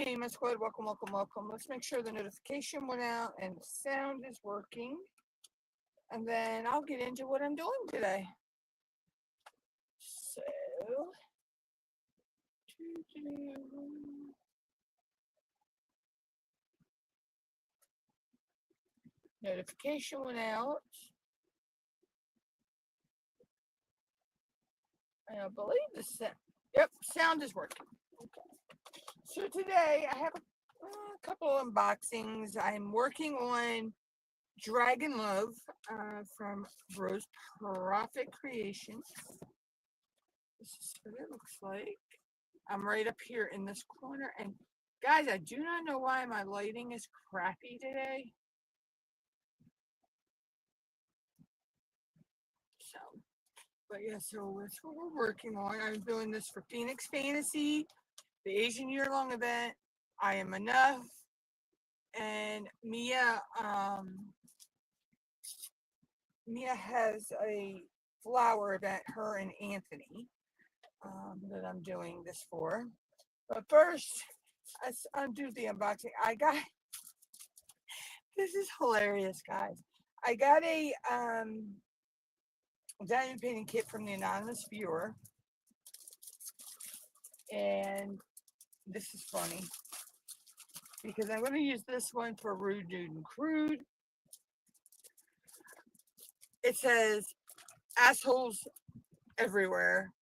Hey, my squad, welcome, welcome, welcome. Let's make sure the notification went out and the sound is working. And then I'll get into what I'm doing today. So, notification went out. And I believe the sound, yep, sound is working. Okay. So today I have a couple of unboxings. I'm working on Dragon Love from Rose Profit Creations. This is what it looks like. I'm right up here in this corner. And guys, I do not know why my lighting is crappy today. So, but yeah, so that's what we're working on. I'm doing this for Phoenix Fantasy, the Asian year-long event. I Am Enough. And Mia has a flower event, her and Anthony, that I'm doing this for. But first, let's undo the unboxing. I got, this is hilarious, guys. I got a diamond painting kit from the anonymous viewer. And this is funny because I'm going to use this one for Rude, Nude, and Crude. It says assholes everywhere,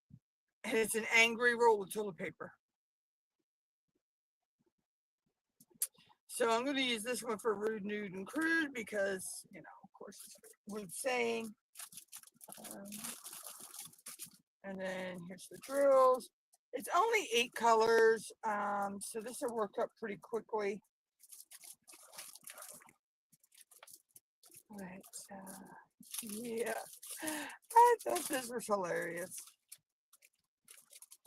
and it's an angry roll of toilet paper. So I'm going to use this one for Rude, Nude, and Crude because, you know, of course, it's a rude saying. And then here's the drills. It's only 8 colors, so this will work up pretty quickly. But, yeah, I thought this was hilarious.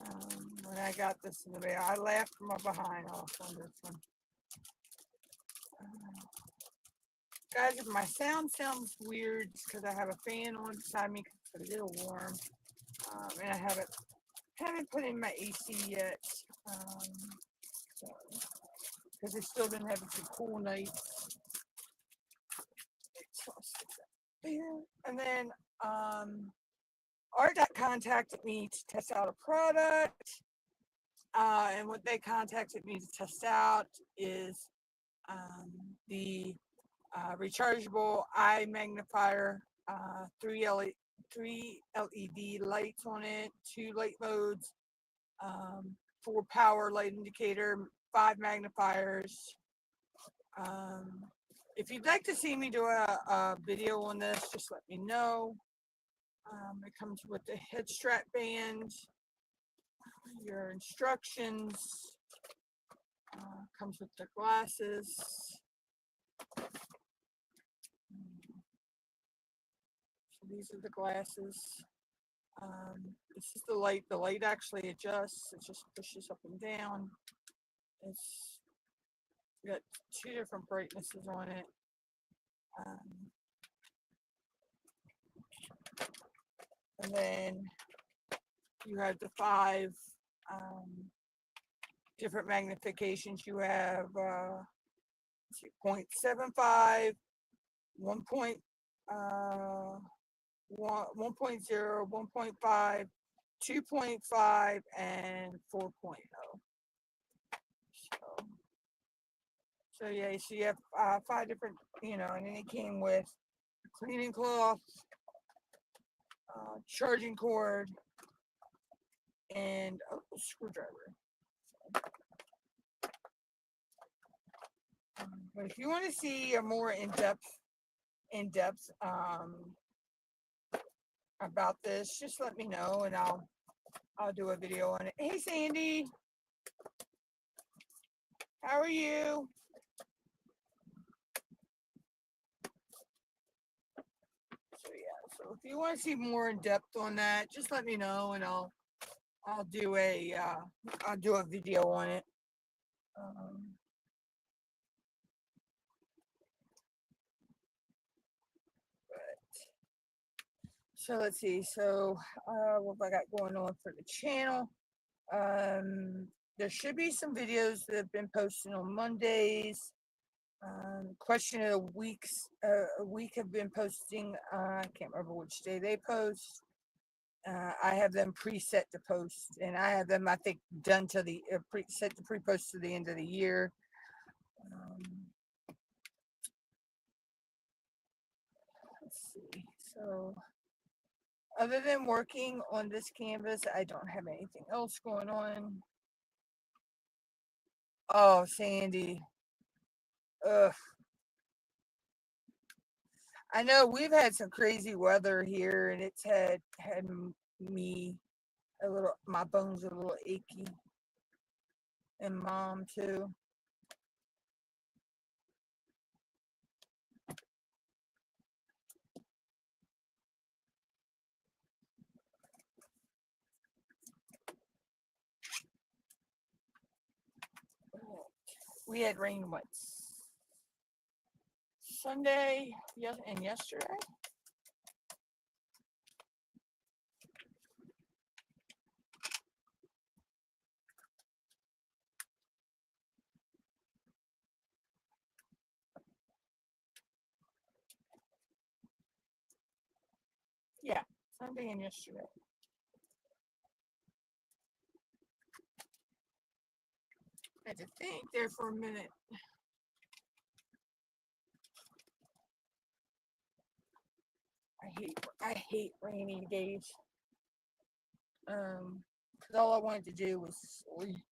When I got this in the mail, I laughed from my behind off on this one. Guys, if my sound sounds weird, it's because I have a fan on beside me because it's a little warm. And I haven't put in my AC yet. Because I still been having some cool nights. So I'll stick that there. And then Art contacted me to test out a product. And what they contacted me to test out is the rechargeable eye magnifier, 3 LED lights on it, 2 light modes, 4 power light indicator, 5 magnifiers. If you'd like to see me do a video on this, just let me know. It comes with the head strap band, your instructions, comes with the glasses. So these are the glasses. This is the light. The light actually adjusts. It just pushes up and down. It's got 2 different brightnesses on it. And then you have the 5 different magnifications. You have 0.75, 1.0, 1.5, 2.5, and 4.0. So yeah, so you have 5 different, you know, and then it came with a cleaning cloth, charging cord, and a screwdriver. But if you want to see a more in-depth about this, just let me know and I'll do a video on it. Hey Sandy, how are you? So yeah, so if you want to see more in depth on that, just let me know and I'll do a video on it. So let's see. So what have I got going on for the channel? there should be some videos that have been posted on Mondays. Question of the weeks, a week have been posting. I can't remember which day they post. I have them preset to post, and I have them, I think, done to the set to pre-post to the end of the year. Let's see. So, other than working on this canvas, I don't have anything else going on. Oh, Sandy. Ugh. I know we've had some crazy weather here, and it's had me a little, my bones are a little achy, and mom too. We had rain once Sunday, yes, and yesterday. Yeah, Sunday and yesterday. I had to think there for a minute. I hate rainy days. Because all I wanted to do was sleep.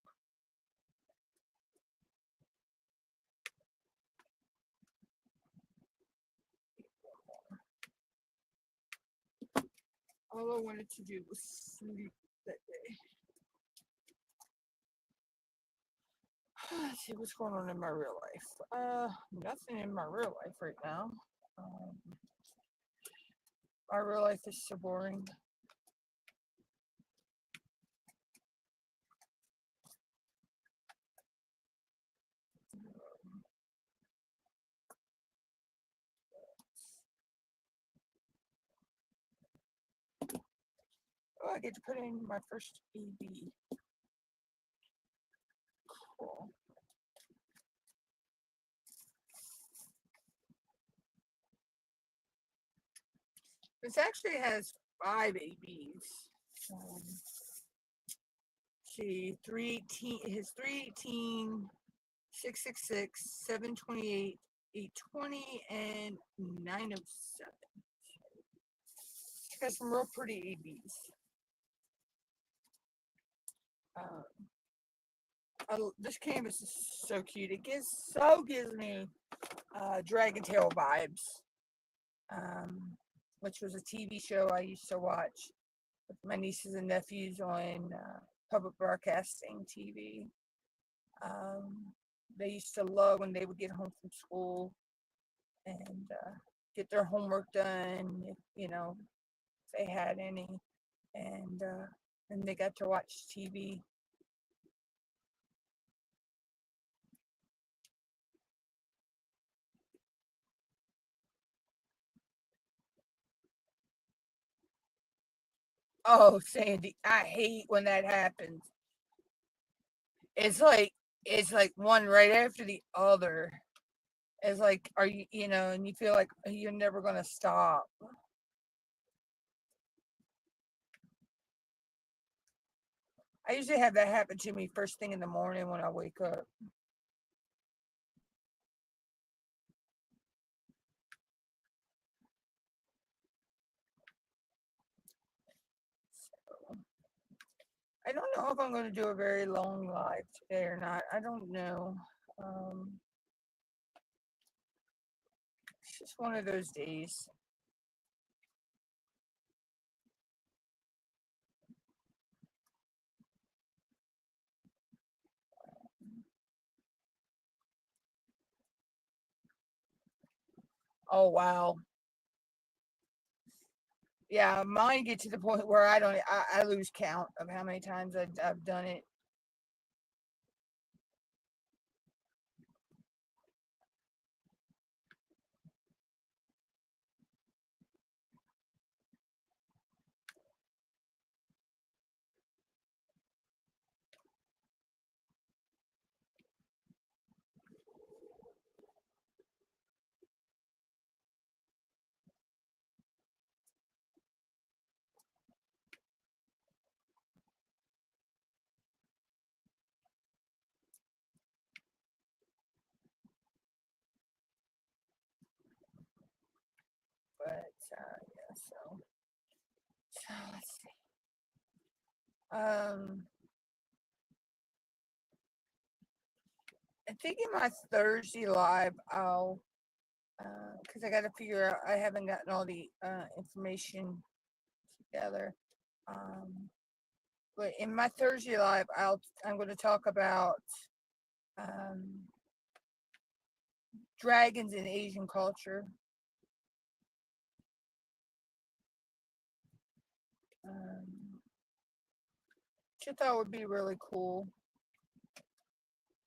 All I wanted to do was sleep that day. Let's see what's going on in my real life. Nothing in my real life right now. My real life is so boring. Oh, I get to put in my first EB. Cool. This actually has 5 ABs. See, 318, his 318, 666, 728, 820, and 907. It's got some real pretty ABs. This canvas is so cute. It gives me Dragon Tail vibes, which was a TV show I used to watch with my nieces and nephews on public broadcasting TV. They used to love when they would get home from school and get their homework done, if they had any, and they got to watch TV. Oh, Sandy, I hate when that happens. It's like one right after the other. It's like, are you, and you feel like you're never gonna stop. I usually have that happen to me first thing in the morning when I wake up. So, I don't know if I'm going to do a very long live today or not. I don't know. It's just one of those days. Oh, wow. Yeah, mine get to the point where I lose count of how many times I've done it. So let's see. I think in my Thursday live, I'll, because I got to figure out, I haven't gotten all the information together. But in my Thursday live, I'm going to talk about dragons in Asian culture. Which I thought would be really cool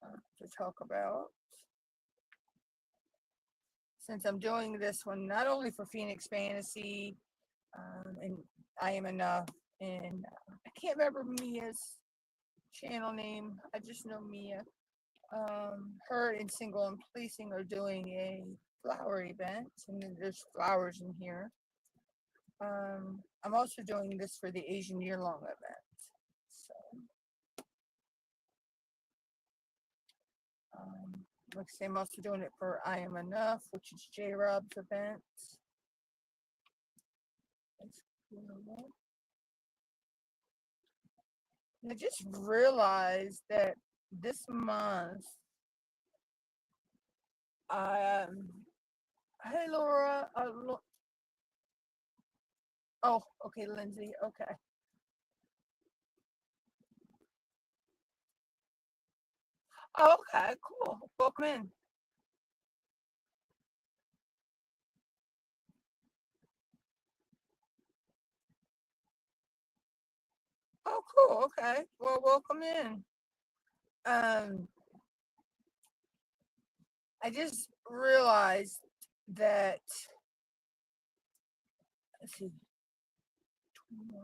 to talk about. Since I'm doing this one not only for Phoenix Fantasy and I Am Enough, and I can't remember Mia's channel name. I just know Mia. Her and Single and Policing are doing a flower event, and then there's flowers in here. I'm also doing this for the Asian year-long event. So, like I say, I'm also doing it for I Am Enough, which is J Rob's event. And I just realized that this month, hey Laura, oh, okay, Lindsay, okay. Okay, cool. Welcome in. Oh, cool. Okay. Well, welcome in. I just realized that, let's see, 21,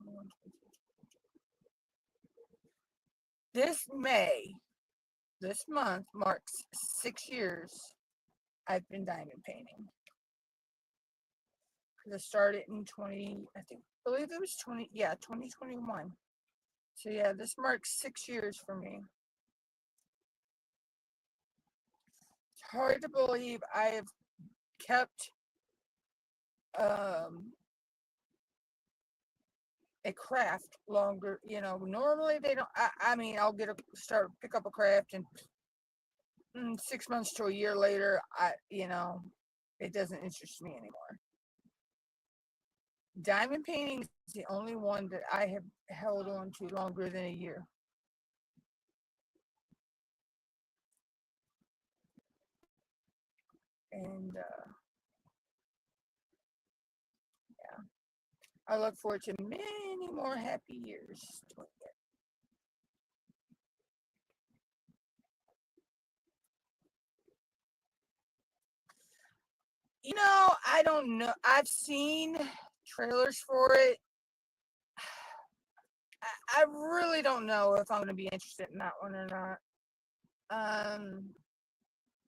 21, this May, this month marks 6 years I've been diamond painting. Because I started in 20, I believe it was 2021. So yeah, this marks 6 years for me. It's hard to believe I have kept a craft longer. Normally they don't. I mean, I'll pick up a craft, and 6 months to a year later, it doesn't interest me anymore. Diamond painting is the only one that I have held on to longer than a year. And yeah, I look forward to many more happy years doing it. I don't know. I've seen trailers for it. I really don't know if I'm going to be interested in that one or not.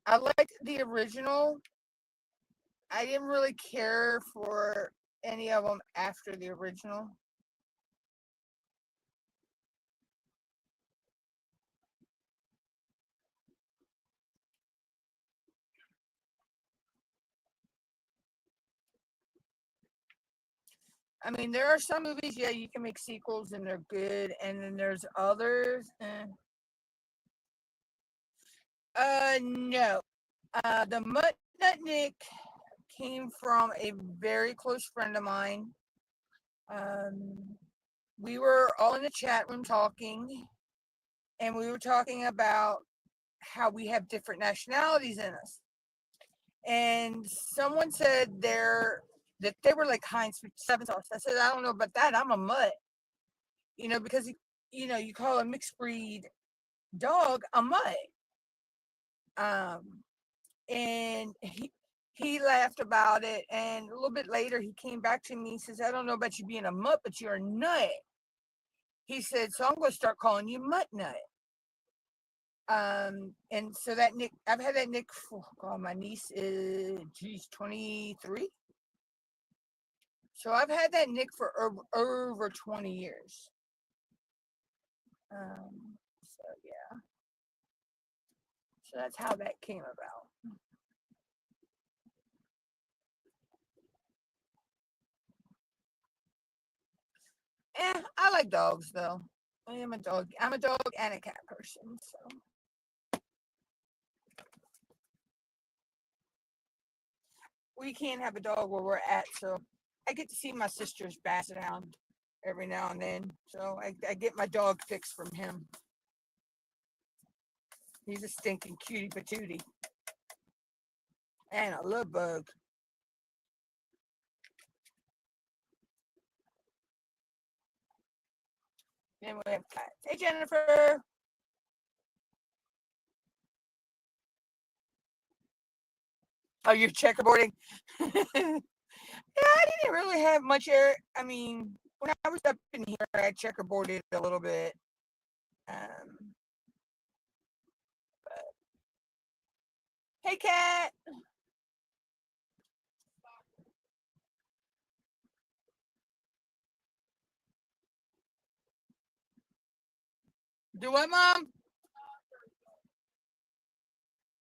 I liked the original. I didn't really care for any of them after the original. I mean, there are some movies, yeah, you can make sequels and they're good, and then there's others. No. The MUTTNUTT'S came from a very close friend of mine. We were all in the chat room talking, and we were talking about how we have different nationalities in us. And someone said that they were like Heinz 7 sauce. I said, I don't know about that. I'm a mutt. Because you call a mixed breed dog a mutt. And he laughed about it, and a little bit later he came back to me. He says, I don't know about you being a mutt, but you're a nut. He said, so I'm going to start calling you Mutt Nut. And so that nick, I've had that nick for, my niece is 23. So I've had that nick for over 20 years. So yeah. So that's how that came about. I like dogs though. I'm a dog and a cat person. So we can't have a dog where we're at. So I get to see my sister's basset hound every now and then. So I get my dog fix from him. He's a stinking cutie patootie. And a love bug. Then we have cats. Hey, Jennifer. Oh, you're checkerboarding? Yeah, I didn't really have much air. I mean, when I was up in here, I checkerboarded a little bit. Um, hey, cat. Do what, Mom?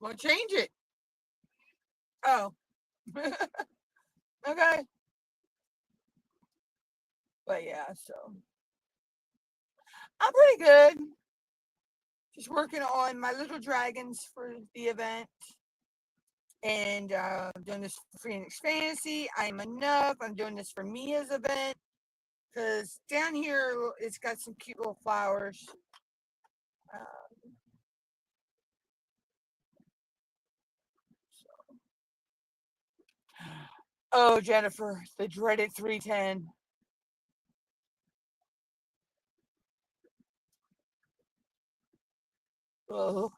Well, change it. Oh, okay. But yeah, so I'm pretty good. Just working on my little dragons for the event. And I'm doing this for Phoenix Fantasy. I'm enough. I'm doing this for Mia's event. Because down here, it's got some cute little flowers. Uh, oh, Jennifer, the dreaded 310. Oh.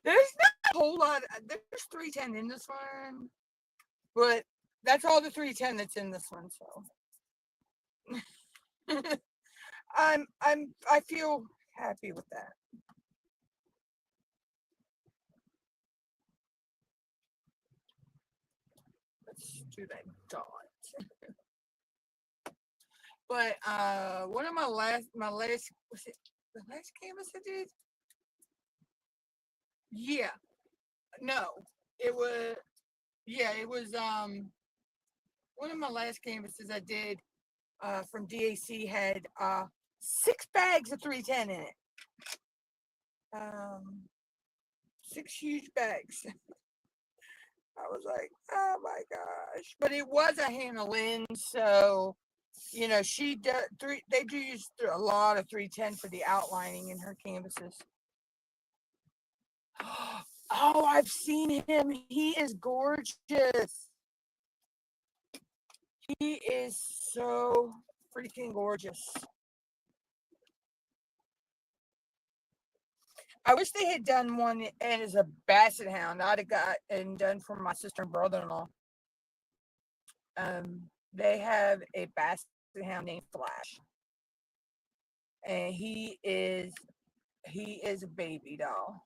There's not a whole lot. There's 310 in this one. But that's all the 310 that's in this one. So I feel happy with that. Let's do that dot. But one of my last was it the last canvas I did? Yeah. No. It was it was one of my last canvases I did from DAC had 6 bags of 310 in it. Um 6 huge bags. I was like, oh my gosh. But it was a Hannah Lynn, so she does they do use a lot of 310 for the outlining in her canvases. Oh, I've seen him. He is gorgeous. He is so freaking gorgeous. I wish they had done one and as a basset hound. I'd have got and done for my sister and brother-in-law. They have a basset hound named Flash, and he is a baby doll.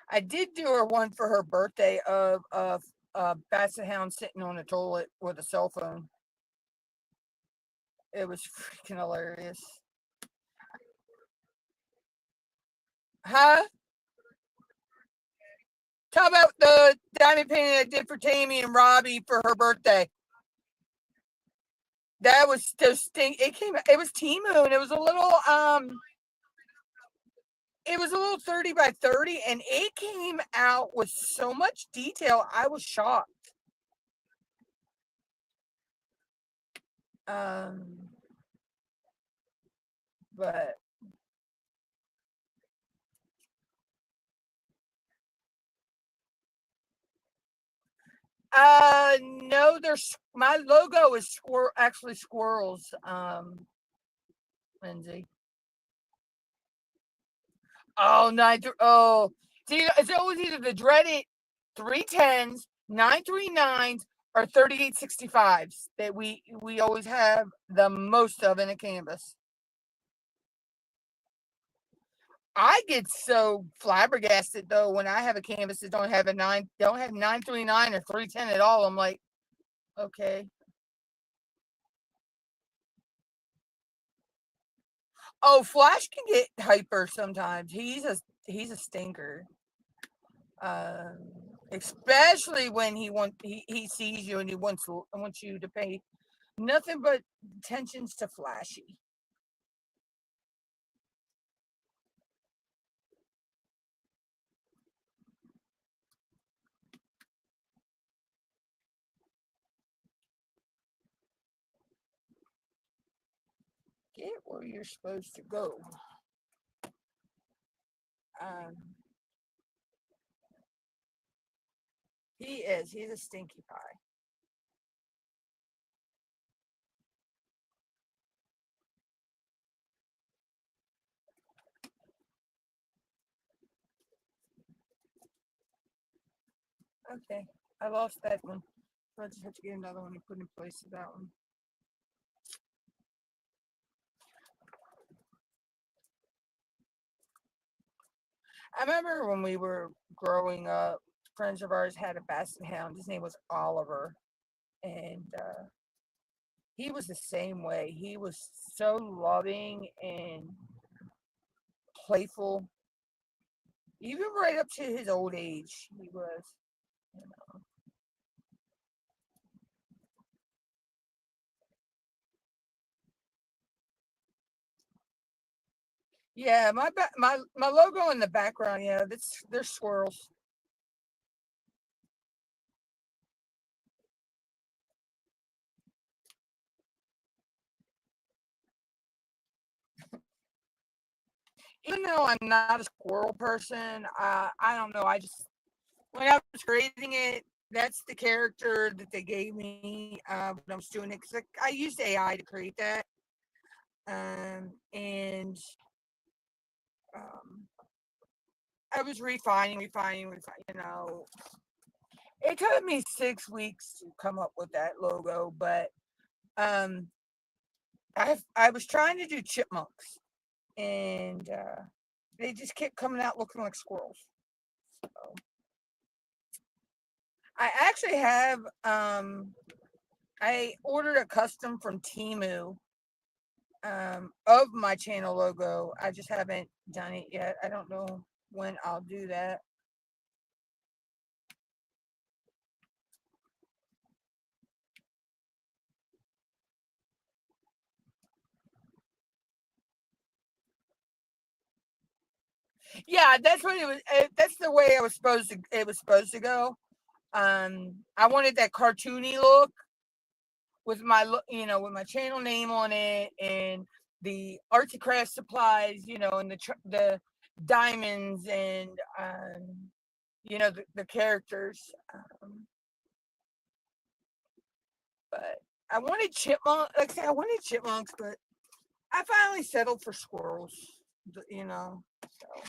I did do her one for her birthday of a basset hound sitting on a toilet with a cell phone. It was freaking hilarious. Huh? Talk about the diamond painting I did for Tammy and Robbie for her birthday. That was just stink. It was Timu, and it was a little 30 by 30, and it came out with so much detail. I was shocked. But no, there's my logo is actually squirrels. Lindsay. Oh, it's always either the dreaded 310s, 939s, or 3865s that we always have the most of in a canvas. I get so flabbergasted though when I have a canvas that don't have 939 or 310 at all. I'm like, okay. Oh, Flash can get hyper sometimes. He's a stinker. Um, especially when he sees you and he wants you to pay nothing but attentions to flashy. Get where you're supposed to go. Um, he is. He's a stinky pie. Okay, I lost that one. So I just have to get another one and put in place of that one. I remember when we were growing up, friends of ours had a basset hound. His name was Oliver, and he was the same way. He was so loving and playful, even right up to his old age. He was, you know. Yeah, my logo in the background. Yeah, that's they're squirrels. Even though I'm not a squirrel person, I don't know. I just when I was creating it, that's the character that they gave me when I was doing it. Because I used AI to create that, and um, I was refining. You know, it took me 6 weeks to come up with that logo, but um, I was trying to do chipmunks, and they just kept coming out looking like squirrels. So I actually have I ordered a custom from Timu of my channel logo. I just haven't done it yet. I don't know when I'll do that. Yeah, that's what it was. That's the way I was supposed to. It was supposed to go. I wanted that cartoony look with with my channel name on it and the arts and crafts supplies, and the diamonds and the characters. Um, but I wanted like I said, I wanted chipmunks, but I finally settled for squirrels. So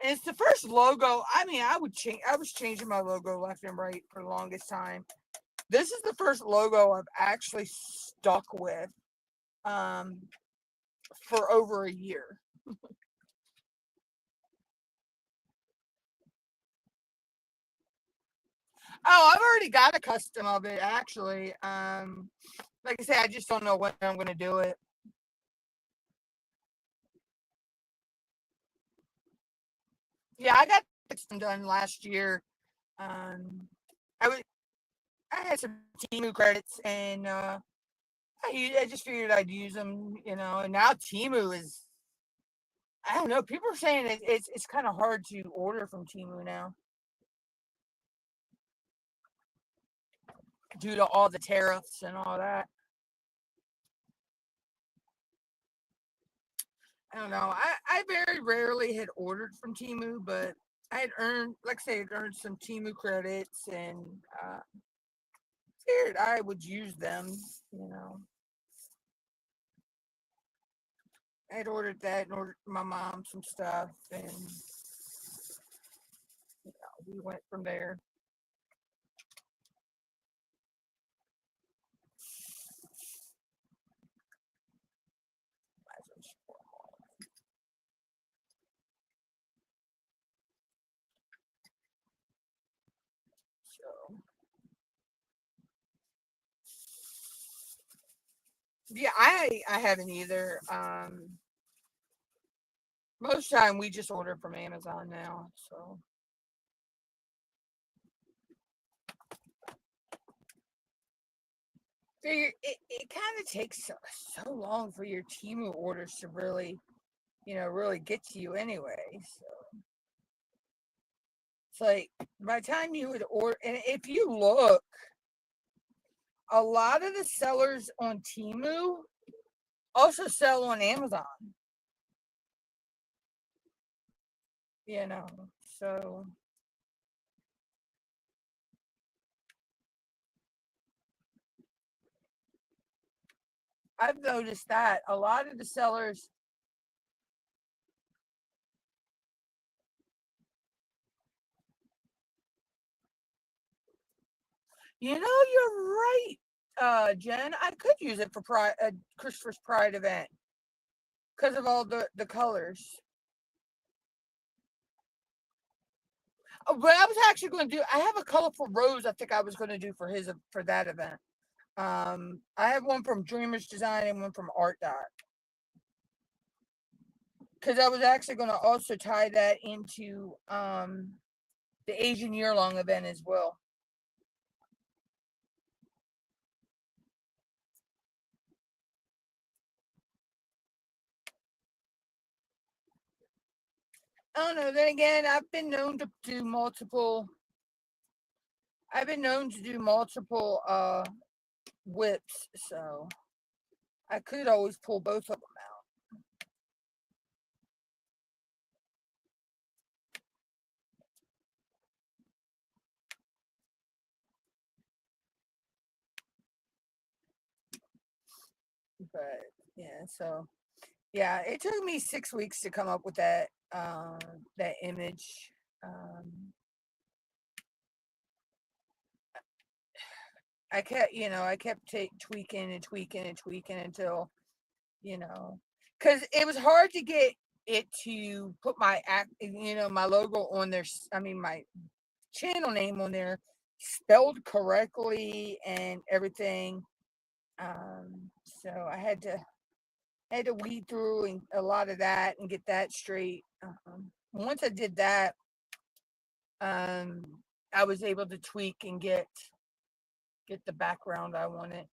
and it's the first logo. I mean, I was changing my logo left and right for the longest time. This is the first logo I've actually stuck with um, for over a year. Oh, I've already got a custom of it actually. Like I said, I just don't know when I'm going to do it. Yeah, I got the custom done last year. Um, I was I had some Timu credits, and I just figured I'd use them, And now Timu is, I don't know. People are saying it's kind of hard to order from Timu now due to all the tariffs and all that. I don't know. I very rarely had ordered from Timu, but I had earned, like I say, I'd earned some Timu credits, and figured I would use them. You know, I had ordered that and ordered my mom some stuff, and we went from there. So yeah, I haven't either. Most time we just order from Amazon now, so. It kind of takes so long for your Temu orders to really, really get to you anyway. So it's like by the time you would order, and if you look, a lot of the sellers on Temu also sell on Amazon. So I've noticed that a lot of the sellers, you're right, Jen. I could use it for Christopher's Pride event because of all the colors. What I was actually going to do, I have a colorful rose. I think I was going to do for that event. I have one from Dreamers Design and one from Art Dot. Because I was actually going to also tie that into the Asian year-long event as well. I don't know. Then again, I've been known to do multiple. I've been known to do multiple WIPs, so I could always pull both of them out. But yeah, so yeah, it took me 6 weeks to come up with that image. I kept tweaking and tweaking and tweaking until, because it was hard to get it to put my my logo on there. I mean, my channel name on there spelled correctly and everything. So I had to weed through and a lot of that and get that straight. Once I did that, I was able to tweak and get the background I wanted.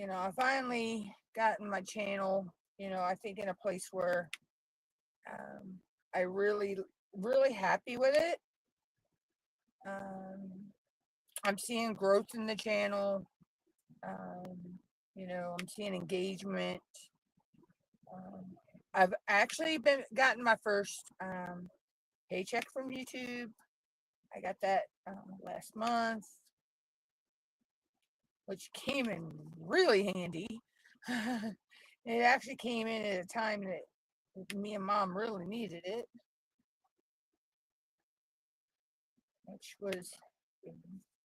I finally gotten my channel, I think in a place where I really, really happy with it. I'm seeing growth in the channel. I'm seeing engagement. I've actually gotten my first paycheck from YouTube. I got that last month, which came in really handy. It actually came in at a time that me and Mom really needed it, which was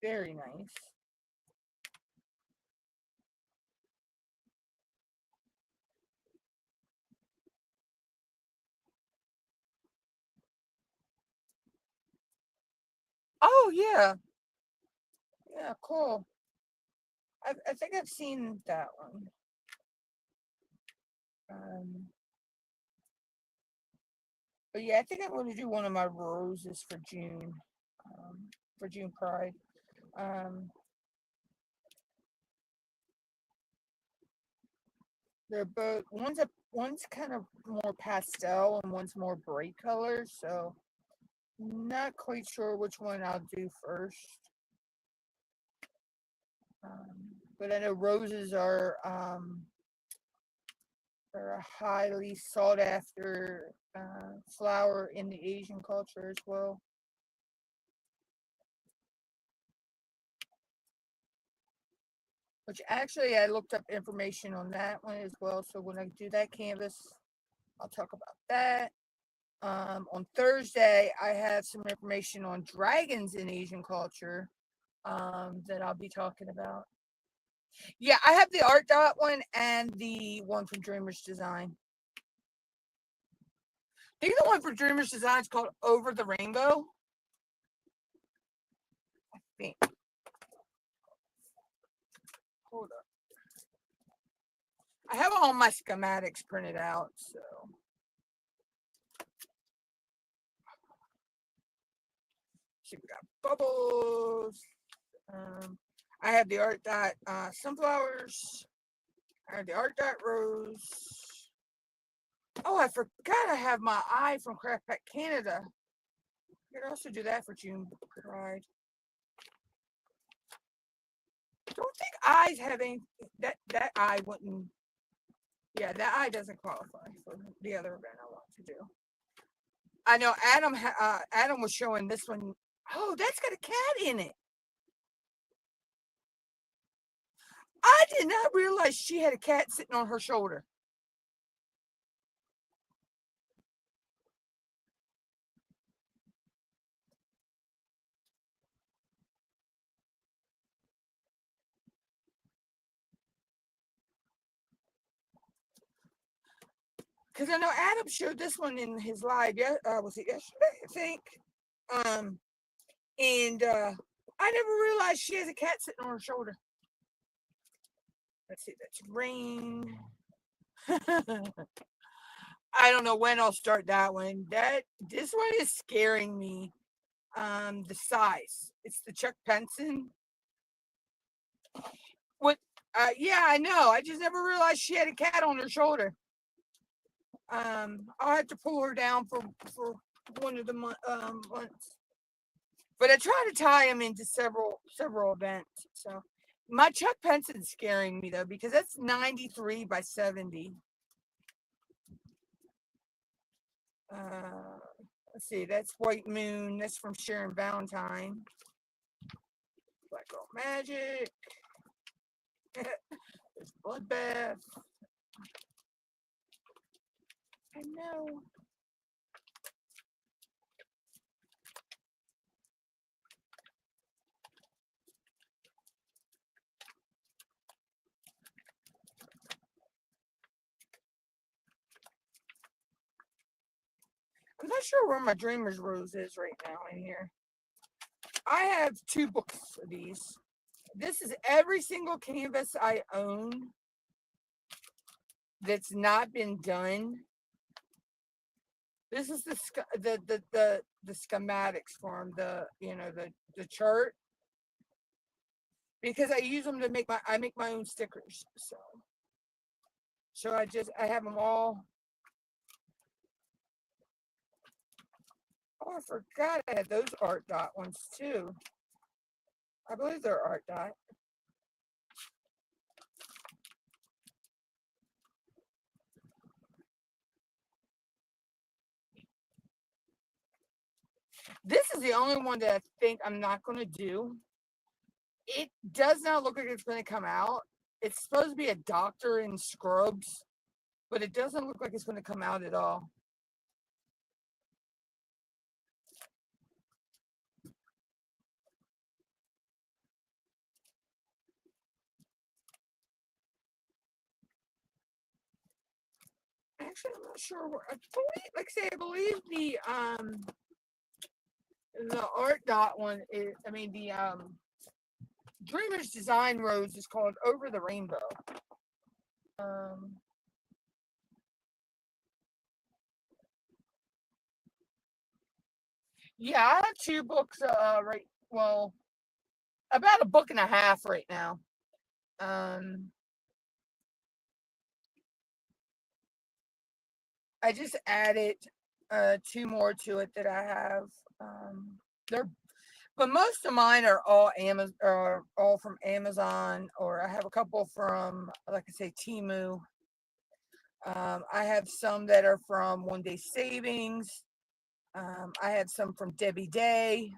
very nice. Oh yeah, yeah, cool. I think I've seen that one. But yeah, I think I'm going to do one of my roses for June Pride. They're both one's kind of more pastel and one's more bright colors, so not quite sure which one I'll do first. But I know roses are a highly sought after flower in the Asian culture as well. Which actually I looked up information on that one as well. So when I do that canvas, I'll talk about that. On Thursday, I have some information on dragons in Asian culture that I'll be talking about. Yeah, I have the Art Dot one and the one from Dreamers Design. think the one for Dreamers Design is called Over the Rainbow. I think. Hold up. I have all my schematics printed out, so. See, we got bubbles. I have the art dot sunflowers. I have the art dot rose. Oh, I forgot I have my eye from Craft Pack Canada. I could also do that for June Pride. Don't think eyes have any. That eye wouldn't. Yeah, that eye doesn't qualify for the other event I want to do. I know Adam was showing this one. Oh, that's got a cat in it. I did not realize she had a cat sitting on her shoulder. Because I know Adam showed this one in his live. Yeah, was it yesterday? I think. And I never realized she has a cat sitting on her shoulder. Let's see. That's rain. I don't know when I'll start that one. This one is scaring me. The size. It's the Chuck Penson. What? Yeah, I know. I just never realized she had a cat on her shoulder. I'll have to pull her down for one of the months. But I try to tie them into several events. So my Chuck Penson's scaring me though, because that's 93 by 70. Let's see, that's White Moon. That's from Sharon Valentine. Black Girl Magic. There's Bloodbath. I know. I'm not sure where my Dreamer's Rose is right now in here. I have 2 books of these. This is every single canvas I own that's not been done. This is the schematics for them, the chart, because I use them to make my own stickers. So I have them all. Oh, I forgot I had those art dot ones too. I believe they're art dot. This is the only one that I think I'm not going to do. It does not look like it's going to come out. It's supposed to be a doctor in scrubs, but it doesn't look like it's going to come out at all. Actually, I'm not sure where. I believe the art dot one is. I mean, the Dreamer's Design Rose is called Over the Rainbow. Yeah, I have 2 books. Right. Well, about a book and a half right now. I just added 2 more to it that I have. But most of mine are all from Amazon, or I have a couple from, like I say, Temu. I have some that are from One Day Savings. I have some from Debbie Day.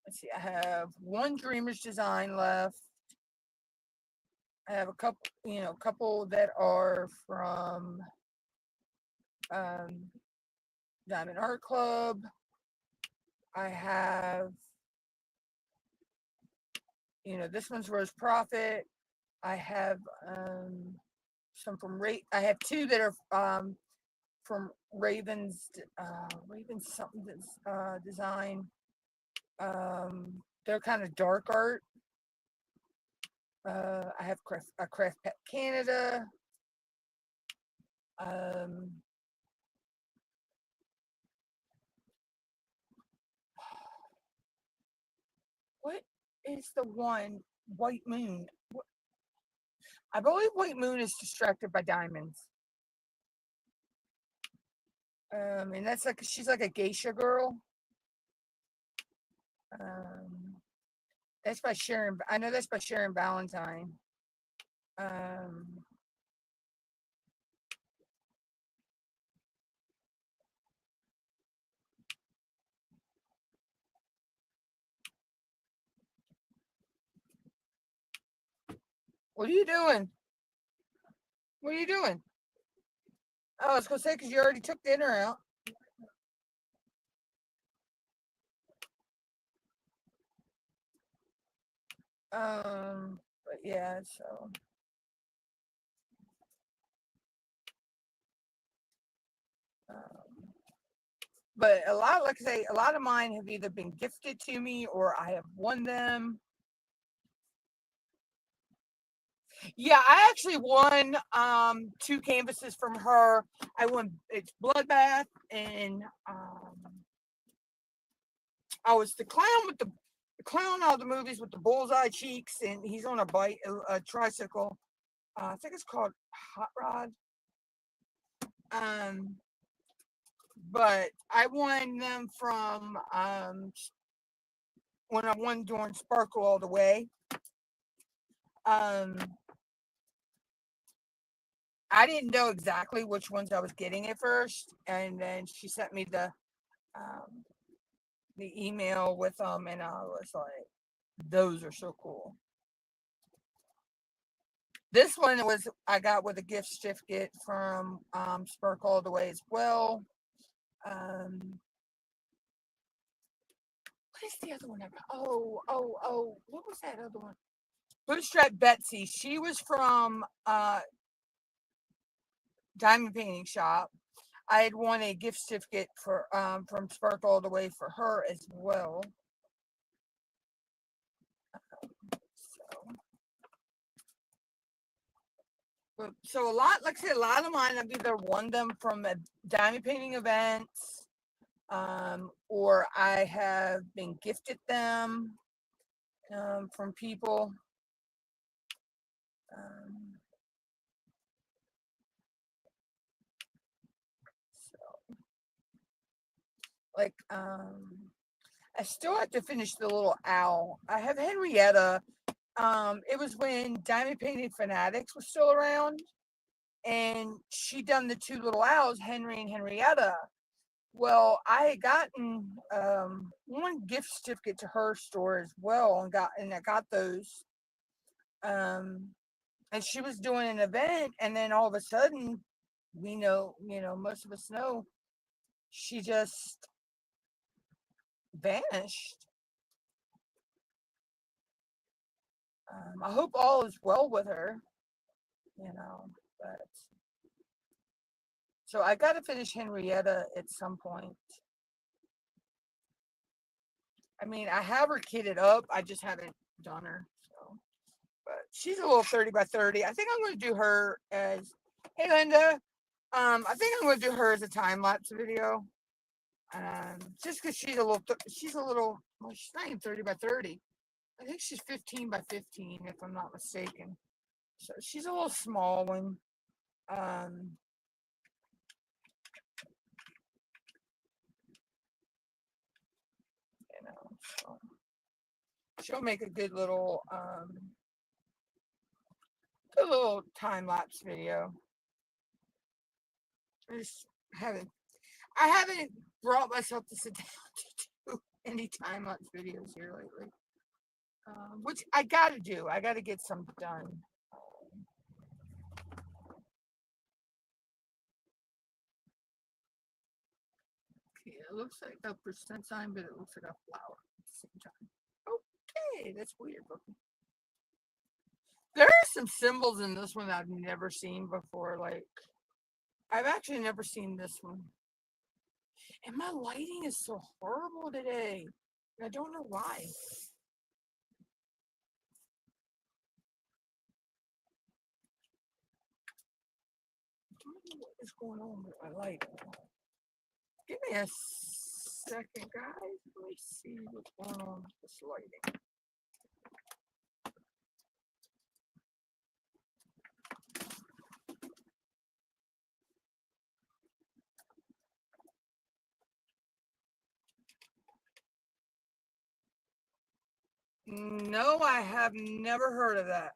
Let's see, I have 1 Dreamer's Design left. I have a couple that are from Diamond Art Club. I have, this one's Rose Profit. I have some from I have two that are from Raven's something design. They're kind of dark art. I have a Craft Pet Canada. What is the one? White Moon. I believe White Moon is distracted by diamonds. And that's like she's like a geisha girl. That's by Sharon. I know that's by Sharon Valentine. What are you doing? What are you doing? Oh, I was gonna say because you already took dinner out. But yeah, so. But a lot, like I say, a lot of mine have either been gifted to me or I have won them. Yeah, I actually won two canvases from her. I won it's Bloodbath and I was the clown with the clown out of the movies with the bullseye cheeks, and he's on a bike, a tricycle. I think it's called Hot Rod. But I won them from when I won during Sparkle All the Way. I didn't know exactly which ones I was getting at first, and then she sent me the email with them, and I was like, "Those are so cool." This one was I got with a gift certificate from Sparkle All the Way as well. What is the other one I got? Oh, what was that other one? Bootstrap Betsy. She was from Diamond Painting Shop. I had won a gift certificate for from Sparkle All the Way for her as well. So a lot, like I said, a lot of mine I've either won them from diamond painting events, or I have been gifted them from people. So, like, I still have to finish the little owl. I have Henrietta. It was when Diamond Painting Fanatics was still around, and she done the two little owls, Henry and Henrietta. Well, I had gotten one gift certificate to her store as well, and I got those. And she was doing an event, and then all of a sudden, we know, most of us know, she just vanished. I hope all is well with her, but so I got to finish Henrietta at some point. I mean, I have her kitted up. I just haven't done her. So, but she's a little 30 by 30. I think I'm going to do her as, hey, Linda. I think I'm going to do her as a time lapse video. Just because she's a little, well, she's not even 30 by 30. I think she's 15 by 15, if I'm not mistaken. So she's a little small one. So she'll make a good little time lapse video. I haven't brought myself to sit down to do any time lapse videos here lately, which I got to do. I got to get some done. Okay, it looks like a percent sign, but it looks like a flower at the same time. Okay, that's weird looking. There are some symbols in this one I've never seen before. Like, I've actually never seen this one. And my lighting is so horrible today. I don't know why. I don't know what is going on with my lighting. Give me a second, guys. Let me see what's going on with this lighting. No, I have never heard of that.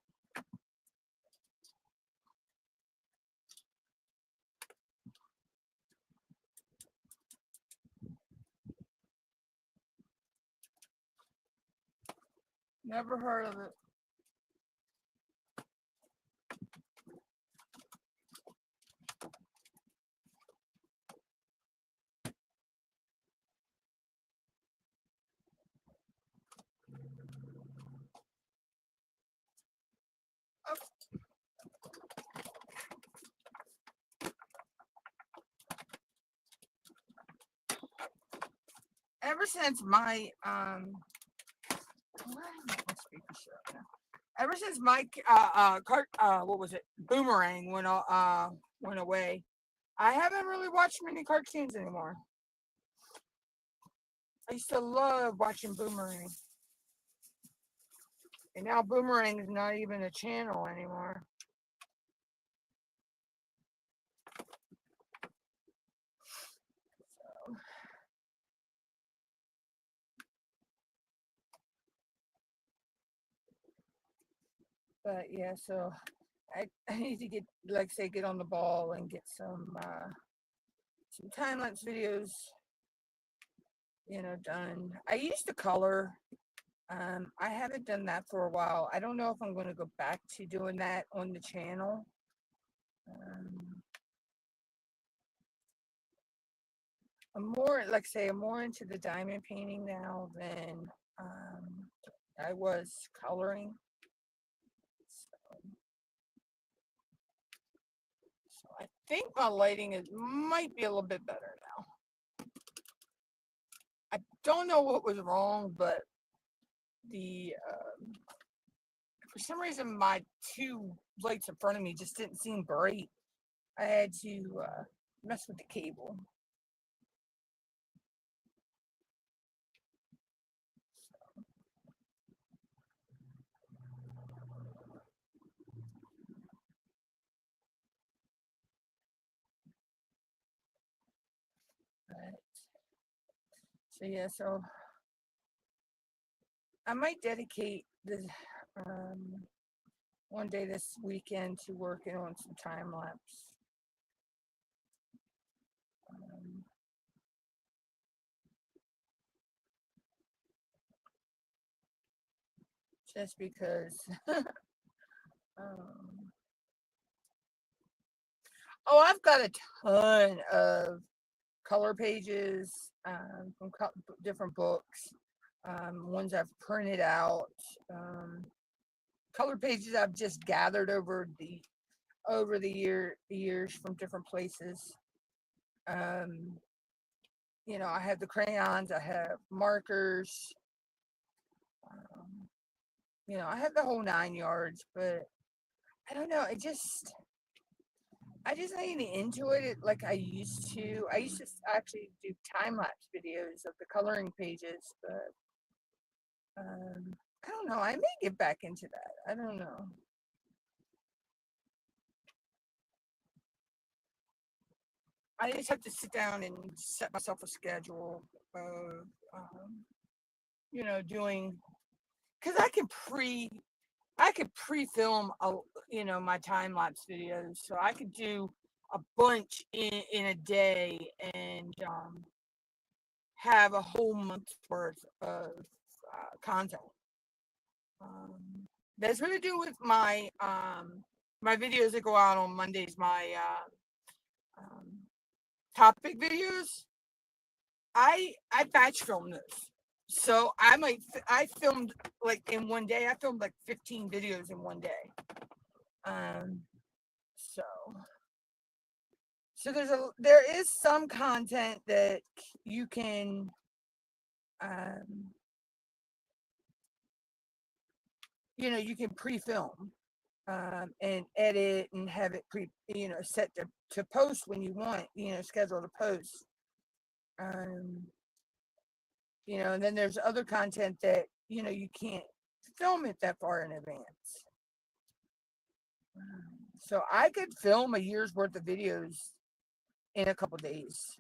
Never heard of it. Ever since my ever since my what was it, Boomerang went away, I haven't really watched many cartoons anymore. I used to love watching Boomerang, and now Boomerang is not even a channel anymore. But yeah, so I need to get, like say, get on the ball and get some time lapse videos, done. I used to color. I haven't done that for a while. I don't know if I'm going to go back to doing that on the channel. I'm more into the diamond painting now than I was coloring. So I think my lighting might be a little bit better now. I don't know what was wrong, but for some reason my two lights in front of me just didn't seem bright. I had to mess with the cable. So yeah, so I might dedicate this one day this weekend to working on some time lapse. Just because. Oh, I've got a ton of color pages from different books, ones I've printed out, color pages I've just gathered over the years from different places. I have the crayons, I have markers, I have the whole 9 yards, but I don't know. I just ain't into it like I used to. I used to actually do time lapse videos of the coloring pages, but I don't know. I may get back into that. I don't know. I just have to sit down and set myself a schedule of, doing, because I could pre-film my time lapse videos, so I could do a bunch in a day and have a whole month's worth of content. That's what I do with my my videos that go out on Mondays. My topic videos. I batch film those. So I filmed like in one day. I filmed like 15 videos in one day. Um, so there is some content that you can um, you can pre-film and edit and have it set to post when you want, schedule to post. Um, and then there's other content that you can't film it that far in advance. So I could film a year's worth of videos in a couple days.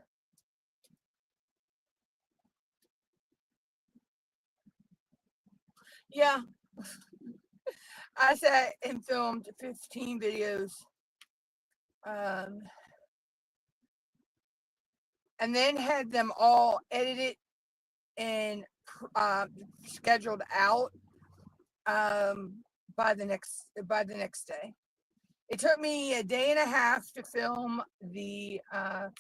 Yeah, I sat and filmed 15 videos, um, and then had them all edited and uh, scheduled out um, by the next day. It took me a day and a half to film the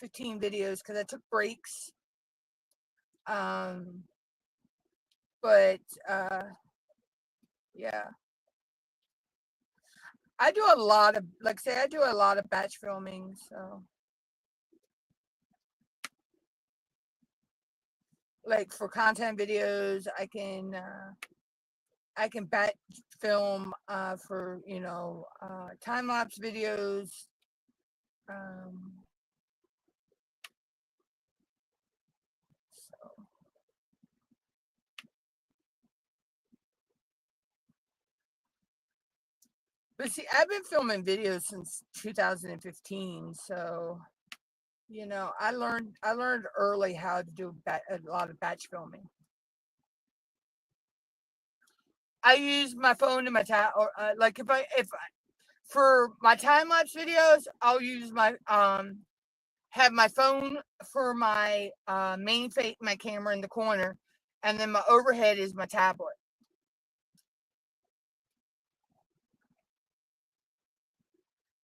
15 videos because I took breaks. Um, but yeah, I do a lot of, like I say, I do a lot of batch filming. So, like for content videos, I can batch film for time lapse videos. Um, so, but see, I've been filming videos since 2015, so I learned early how to do a lot of batch filming. I use my phone and my tab, or like if for my time lapse videos, I'll use my have my phone for my my camera in the corner, and then my overhead is my tablet.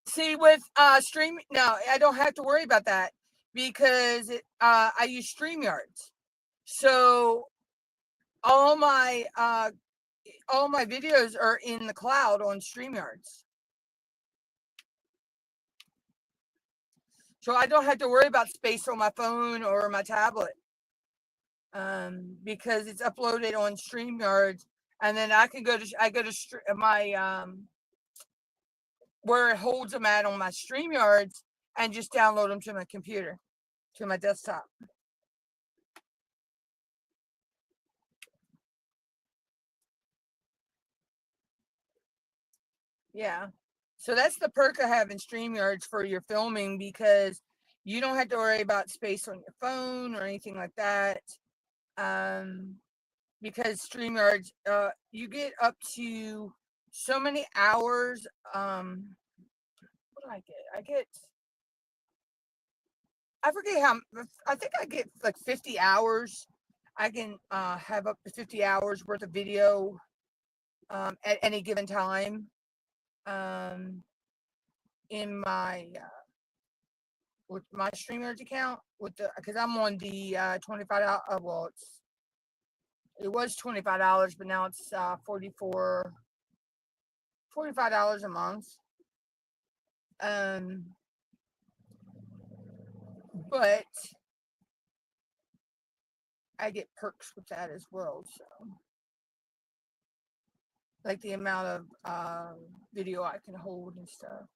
See, with streaming, no, I don't have to worry about that because I use StreamYards. So all my uh, all my videos are in the cloud on StreamYards. So I don't have to worry about space on my phone or my tablet because it's uploaded on StreamYards, and then I go to my where it holds them at on my StreamYards and just download them to my computer, to my desktop. Yeah. So that's the perk of having StreamYards for your filming because you don't have to worry about space on your phone or anything like that. Um, because StreamYards, you get up to so many hours. What do I get? I forget how, I think I get like 50 hours. I can have up to 50 hours worth of video at any given time um, in my with my StreamYards account with the because I'm on the $25. Well, it was $25, but now it's $45 a month. Um, but I get perks with that as well. So, like the amount of video I can hold and stuff.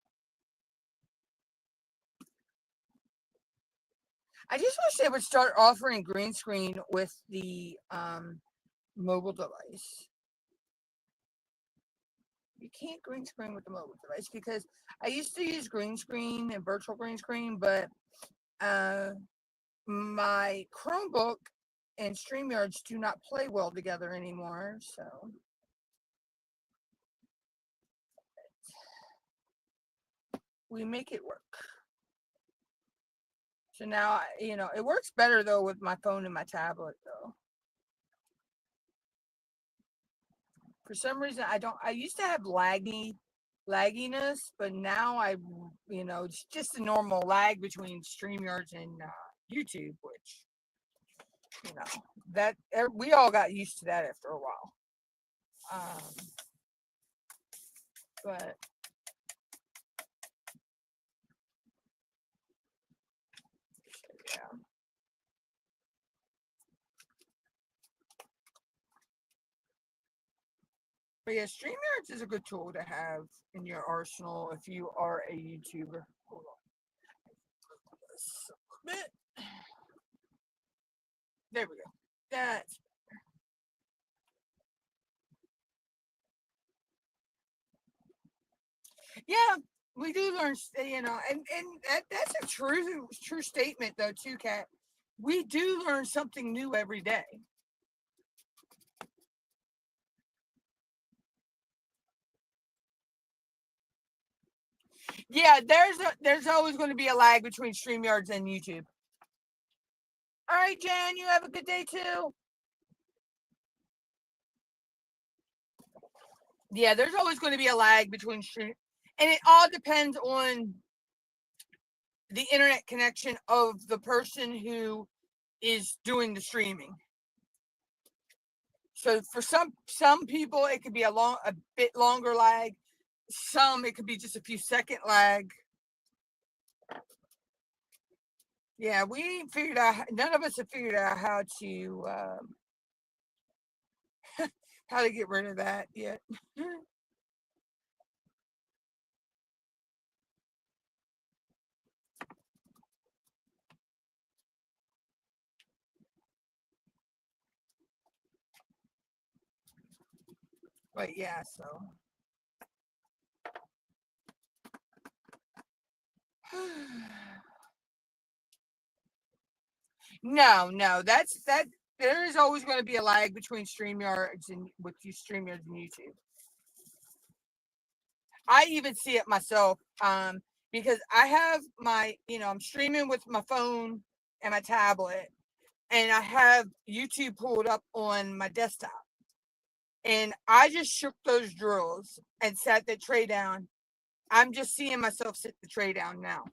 I just wish they would start offering green screen with the mobile device. You can't green screen with the mobile device because I used to use green screen and virtual green screen, but uh, my Chromebook and StreamYards do not play well together anymore. So we make it work. So now, it works better though with my phone and my tablet though. For some reason, I used to have lagginess, but now it's just a normal lag between StreamYards and YouTube, which You know, that we all got used to that after a while. But yeah. But yeah, StreamYards is a good tool to have in your arsenal if you are a YouTuber. Hold on. Just a little bit. There we go. That's yeah. We do learn, you know, and that's a true statement though too, Kat. We do learn something new every day. Yeah, there's always going to be a lag between StreamYards and YouTube. All right, Jen, you have a good day too. Yeah, there's always going to be a lag between stream, and it all depends on the internet connection of the person who is doing the streaming. So for some people, it could be a bit longer lag. Some it could be just a few second lag. Yeah, we ain't figured out. None of us have figured out how to get rid of that yet. But yeah, so no, that's that. There is always going to be a lag between StreamYards and with you StreamYards and YouTube. I even see it myself, because I have my, I'm streaming with my phone and my tablet, and I have YouTube pulled up on my desktop. And I just shook those drills and sat the tray down. I'm just seeing myself sit the tray down now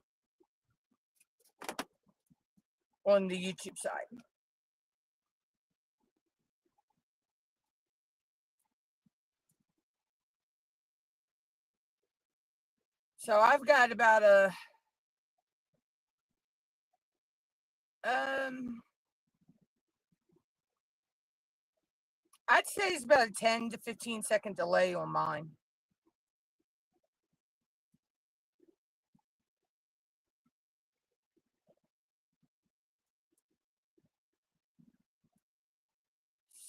on the YouTube side. So I've got about um I'd say it's about a 10 to 15-second delay on mine.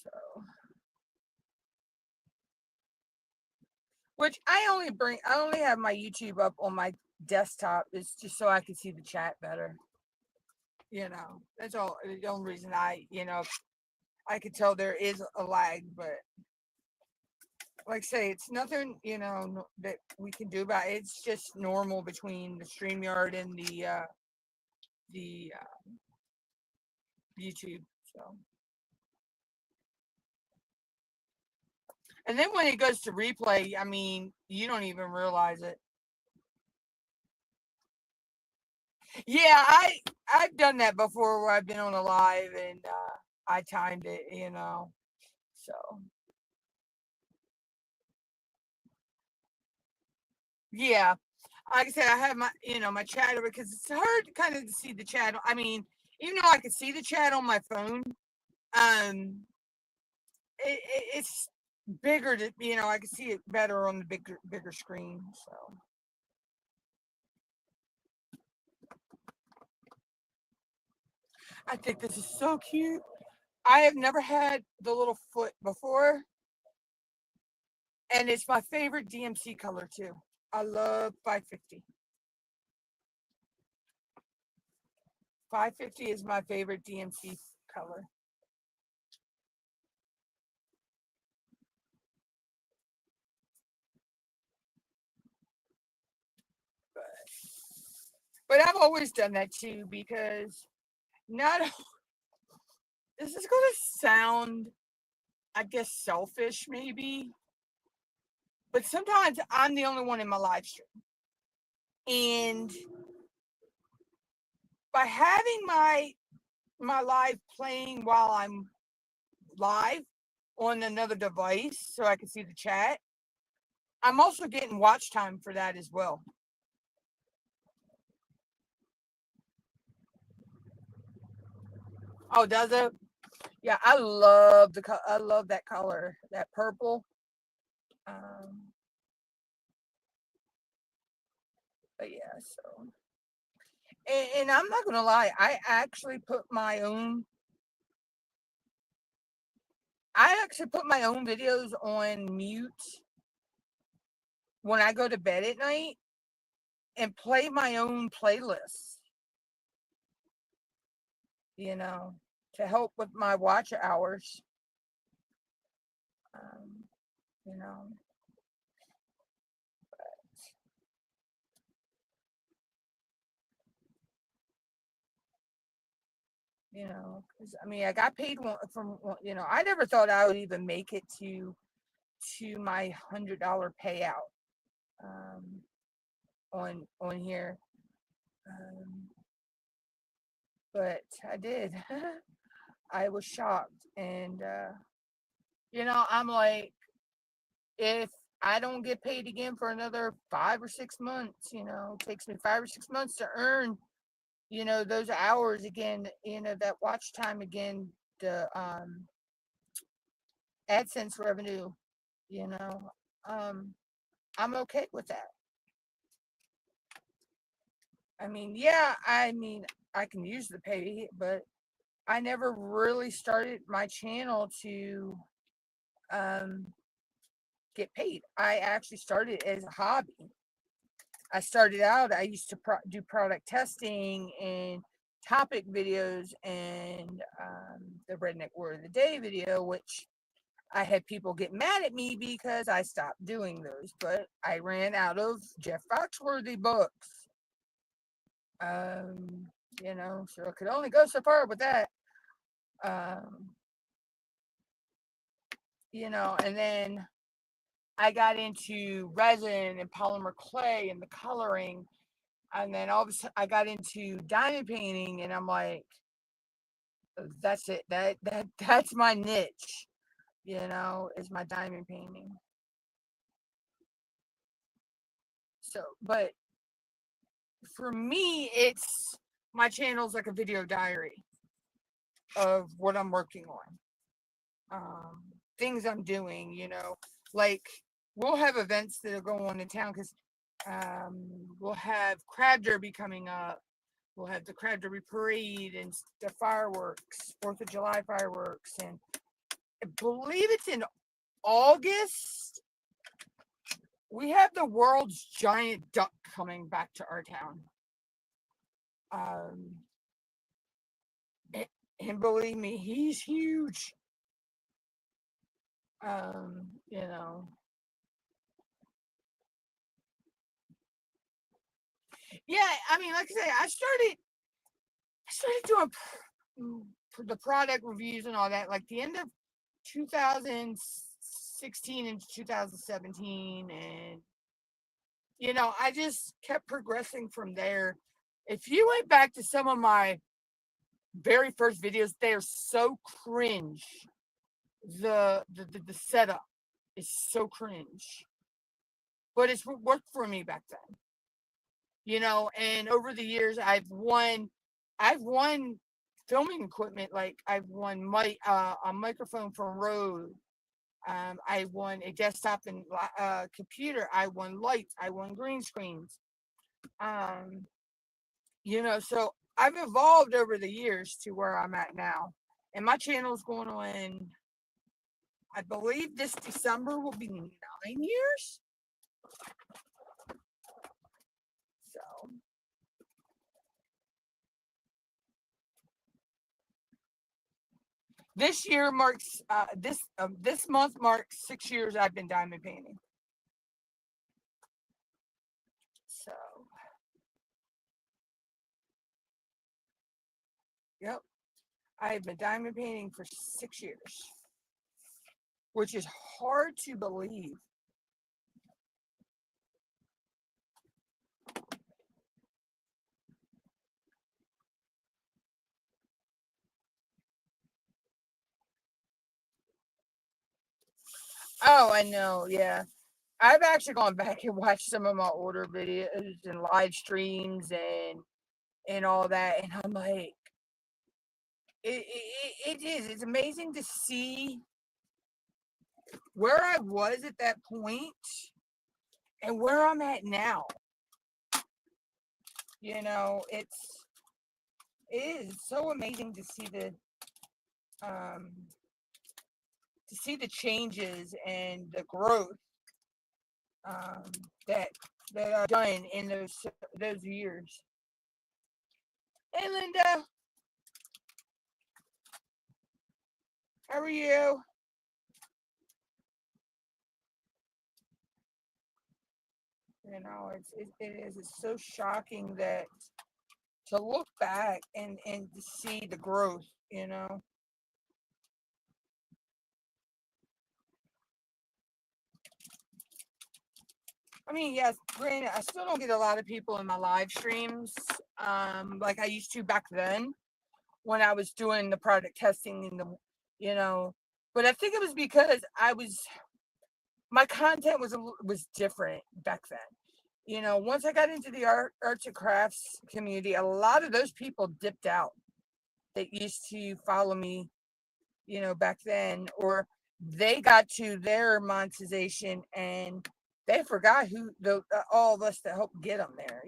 So, which I only have my YouTube up on my desktop is just so I can see the chat better. That's all. The only reason I could tell there is a lag, but like I say, it's nothing, that we can do about it. It's just normal between the StreamYard and the YouTube. So, and then when it goes to replay, I mean, you don't even realize it. Yeah, I've done that before where I've been on a live and I timed it. So yeah, like I said, I have my chat because it's hard kind of to see the chat. I mean, even though I can see the chat on my phone, um, it's bigger I can see it better on the bigger screen. So I think this is so cute. I have never had the little foot before, and it's my favorite DMC color too. I love 550. 550 is my favorite DMC color. But I've always done that too because not this is going to sound, I guess, selfish maybe, but sometimes I'm the only one in my live stream. And by having my live playing while I'm live on another device so I can see the chat. I'm also getting watch time for that as well. Oh, does it? Yeah, I love that color, that purple. Um, but yeah, so and I'm not gonna lie, I actually put my own videos on mute when I go to bed at night and play my own playlists, you know, to help with my watch hours. Um, you know, because I mean, I got paid from, I never thought I would even make it to my $100 payout um, on here, um, but I did. I was shocked, and I'm like, if I don't get paid again for another 5 or 6 months, it takes me 5 or 6 months to earn, those hours again, that watch time again, the AdSense revenue, you know, um, I'm okay with that. I mean, yeah, I can use the pay, but I never really started my channel to get paid. I actually started as a hobby. I started out, I used to do product testing and topic videos and the Redneck Word of the Day video, which I had people get mad at me because I stopped doing those, but I ran out of Jeff Foxworthy books. So I could only go so far with that. And then I got into resin and polymer clay and the coloring. And then all of a sudden I got into diamond painting, and I'm like, that's it. That's my niche, is my diamond painting. So, but for me, it's my channel's like a video diary of what I'm working on, things I'm doing. Like we'll have events that are going on in town because we'll have Crab Derby coming up. We'll have the Crab Derby parade and the fireworks, 4th of July fireworks, and I believe it's in August. We have the world's giant duck coming back to our town. And believe me, he's huge. Yeah, I mean, like I say, I started doing the product reviews and all that, like the end of 2016 and 2017, and I just kept progressing from there. If you went back to some of my very first videos, they are so cringe. The setup is so cringe, but it's worked for me back then. And over the years, I've won filming equipment. Like I've won a microphone from Rode. I won a desktop and computer. I won lights. I won green screens. So I've evolved over the years to where I'm at now. And my channel is going on, I believe this December will be 9 years. So this year marks this month marks 6 years I've been diamond painting. So yep, I've been diamond painting for 6 years, which is hard to believe. Oh, I know. Yeah. I've actually gone back and watched some of my older videos and live streams and all that, and I'm like, it is. It's amazing to see where I was at that point and where I'm at now. It is so amazing um to see the changes and the growth um that I've done in those years. Hey, Linda, how are you? It's so shocking that to look back and to see the growth. I mean, yes, granted, I still don't get a lot of people in my live streams, like I used to back then when I was doing the product testing and you know, but I think it was because my content was different back then. Once I got into the arts and crafts community, a lot of those people dipped out that used to follow me, back then, or they got to their monetization and they forgot who all of us that helped get them there.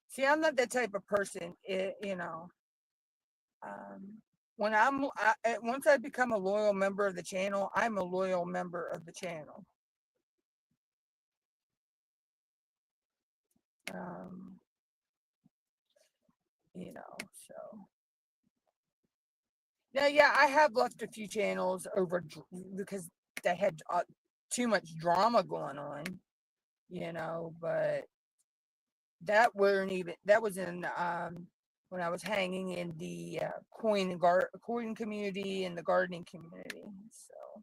See, I'm not that type of person. Um, once I become a loyal member of the channel, I'm a loyal member of the channel. Um, so yeah, I have left a few channels because they had too much drama going on, but that was in when I was hanging in the coin community and the gardening community. So,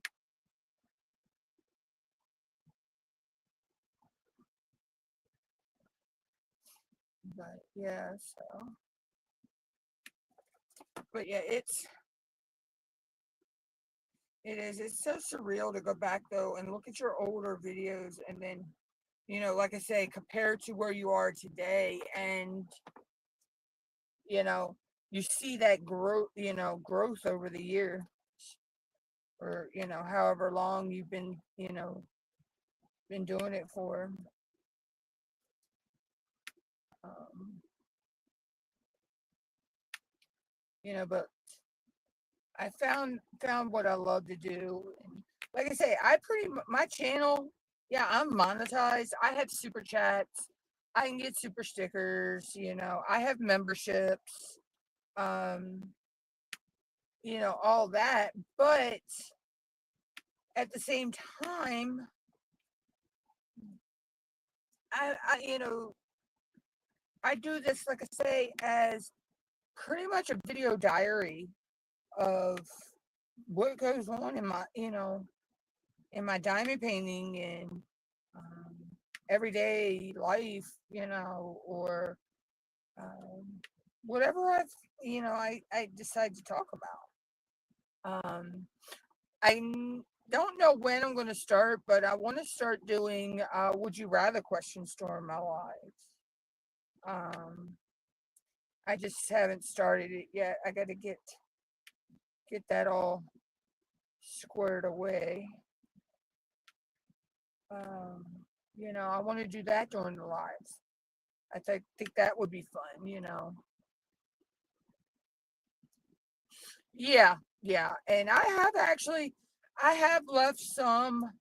but yeah, but yeah, it's so surreal to go back though and look at your older videos and then, like I say, compared to where you are today, and you know, you see that growth over the year, or however long you've been doing it for. Um, but I found what I love to do. And like I say, my channel, yeah, I'm monetized. I have super chats. I can get super stickers. I have memberships. Um, all that. But at the same time, I I do this, like I say, as pretty much a video diary of what goes on in my diamond painting and um, everyday life, or um, whatever I decide to talk about. I don't know when I'm going to start, but I want to start doing would you rather questions during my lives. Um, I just haven't started it yet. I got to get that all squared away. Um, I want to do that during the lives. I think that would be fun. Yeah, yeah. And I have left some.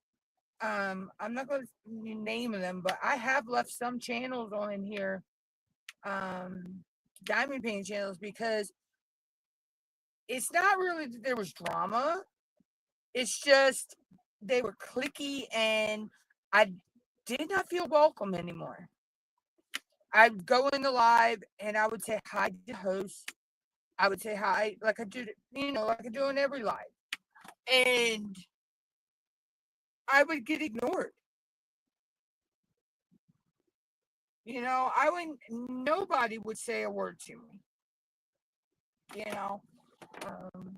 I'm not going to name them, but I have left some channels on in here, diamond painting channels, because it's not really that there was drama. It's just they were clicky, and I did not feel welcome anymore. I'd go in the live and I would say hi to the host. I would say hi like I do, like I do in every live. And I would get ignored. Nobody would say a word to me. You know, um,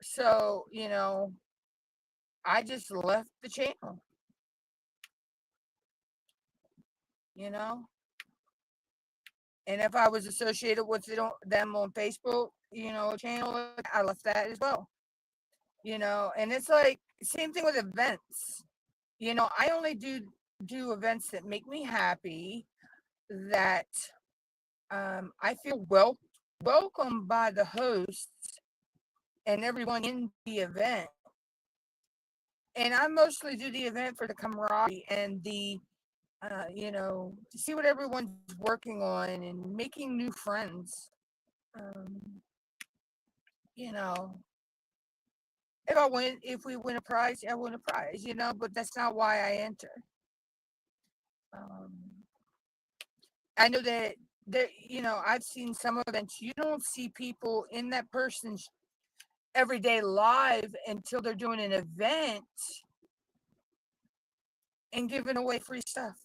So, I just left the channel, you know. And if I was associated with them on Facebook, channel, I left that as well, And it's like same thing with events. I only do events that make me happy, that I feel welcomed by the hosts and everyone in the event. And I mostly do the event for the camaraderie and the to see what everyone's working on and making new friends. Um, you know, if we win a prize, I win a prize, but that's not why I enter. Um, I know that, I've seen some events, you don't see people in that person's everyday life until they're doing an event and giving away free stuff,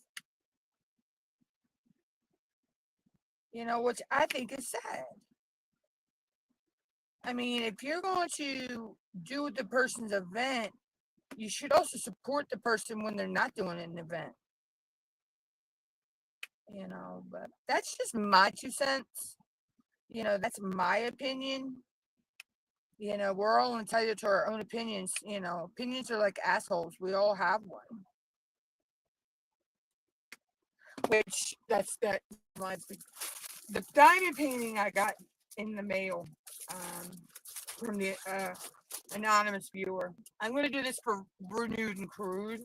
which I think is sad. I mean, if you're going to do the person's event, you should also support the person when they're not doing an event, but that's just my 2 cents. That's my opinion. We're all entitled to our own opinions. Opinions are like assholes. We all have one. Which that reminds me. The diamond painting I got in the mail from the anonymous viewer. I'm going to do this for Renewed and Crude.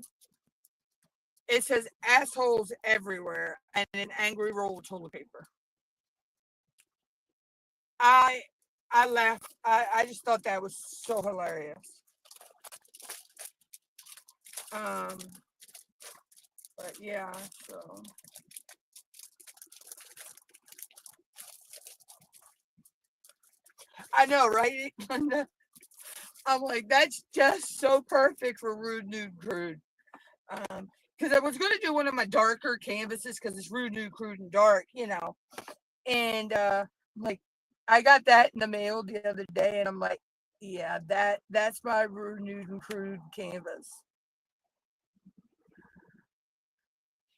It says assholes everywhere and an angry roll of toilet paper. I laughed. I just thought that was so hilarious. But yeah, so I know, right? I'm like, that's just so perfect for Rude, Nude, Crude. Because I was going to do one of my darker canvases because it's rude, nude, crude, and dark, And like, I got that in the mail the other day, and I'm like, yeah, that's my rude, nude, and crude canvas.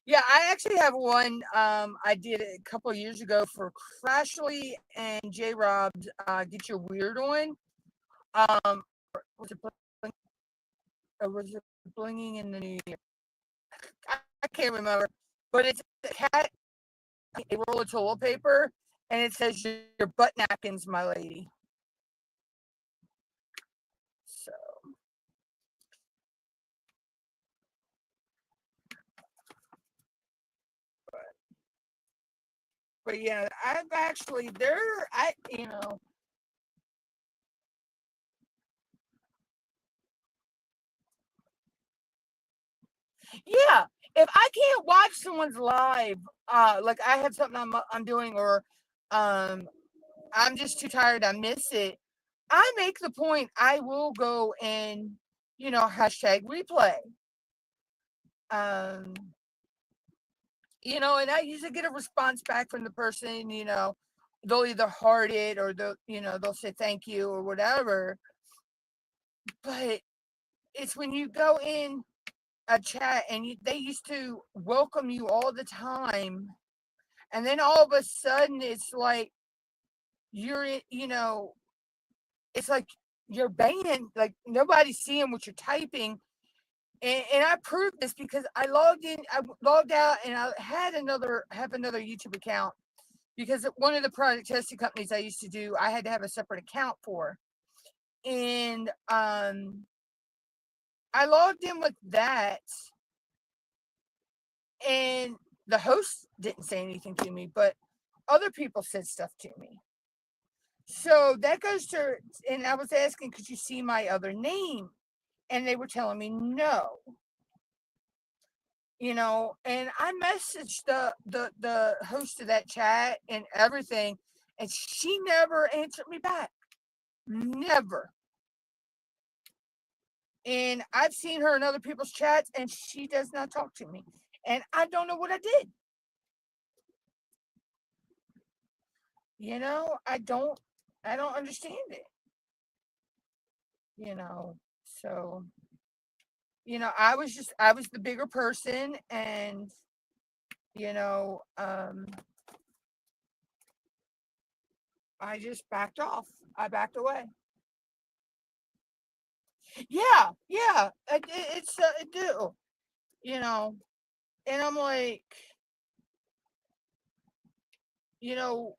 Yeah, I actually have one. I did it a couple of years ago for Crashly and J Rob's Get Your Weird On. Um, was it blinging in the New Year? I can't remember, but it's a cat, a roll of toilet paper, and it says your butt napkins, my lady. So, but yeah, I've actually yeah. If I can't watch someone's live, like I have something I'm doing, or um, I'm just too tired, I miss it. I make the point. I will go and hashtag replay. Um, and I usually get a response back from the person. They'll either heart it or they'll say thank you or whatever. But it's when you go in a chat and they used to welcome you all the time, and then all of a sudden it's like you're it's like you're banned, like nobody's seeing what you're typing. And I proved this because I logged out, and I have another YouTube account, because one of the product testing companies I used to do, I had to have a separate account for. And I logged in with that, and the host didn't say anything to me, but other people said stuff to me. So that goes to, and I was asking, could you see my other name? And they were telling me no. And I messaged the host of that chat and everything, and she never answered me back. Never. And I've seen her in other people's chats, and she does not talk to me. And I don't know what I did. I don't understand it. So, I was the bigger person, and, you know, um, I just backed off. I backed away. Yeah, yeah, I do, you know, and I'm like,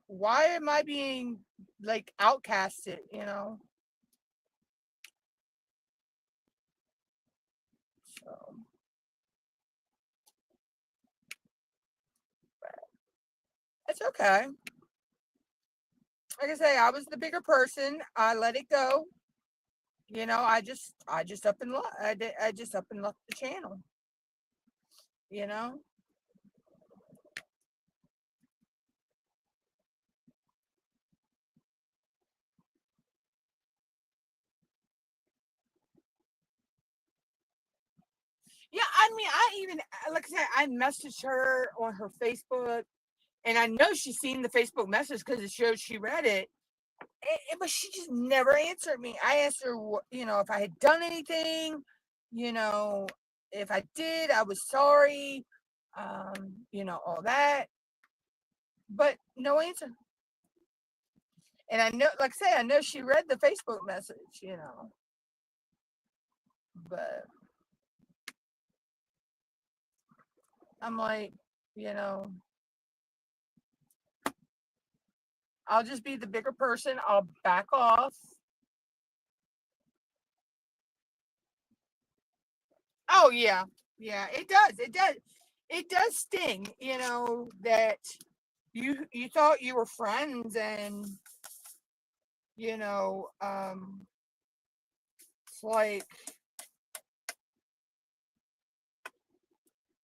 why am I being like outcasted? So, it's okay. Like I say, I was the bigger person. I let it go. I just up and left. I just up and left the channel. You know. Yeah, I mean, like I said, I messaged her on her Facebook, and I know she's seen the Facebook message because it shows she read it. But she just never answered me. I asked her, if I had done anything, you know, if I did, I was sorry, all that, but no answer. And I know, like I say, I know she read the Facebook message, but I'm like, you know, I'll just be the bigger person. I'll back off. Oh yeah, yeah, it does. It does sting, that you thought you were friends, and it's like,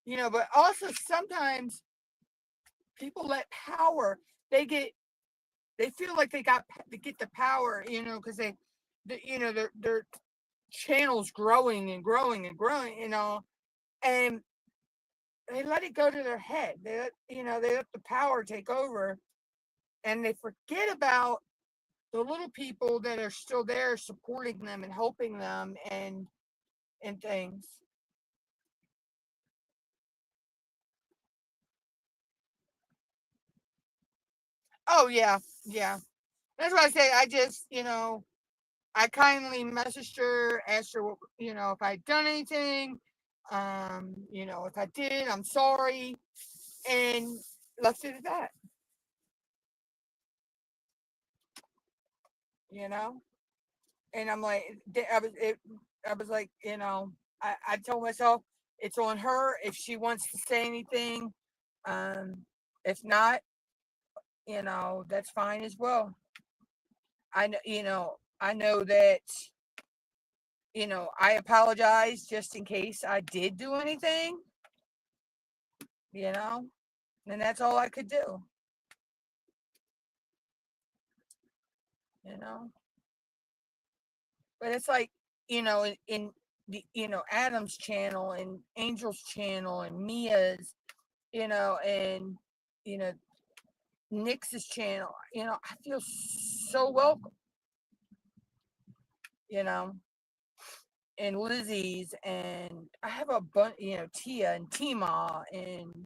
but also sometimes people let power. They get they feel like they get the power, because their channel's growing and growing and growing, and they let it go to their head. They let the power take over, and they forget about the little people that are still there supporting them and helping them, and things. Oh yeah, yeah. That's what I say. I kindly messaged her, asked her, if I'd done anything. If I did, I'm sorry, and left it at that. You know, and I'm like, I was like, I told myself it's on her if she wants to say anything. Um, if not, that's fine as well. I know that, I apologize just in case I did do anything, you know, and that's all I could do, you know. But it's like, in the, Adam's channel and Angel's channel and Mia's, and, you know, Nix's channel, I feel so welcome, you know, and Lizzie's, and I have a bunch, Tia and Tima, and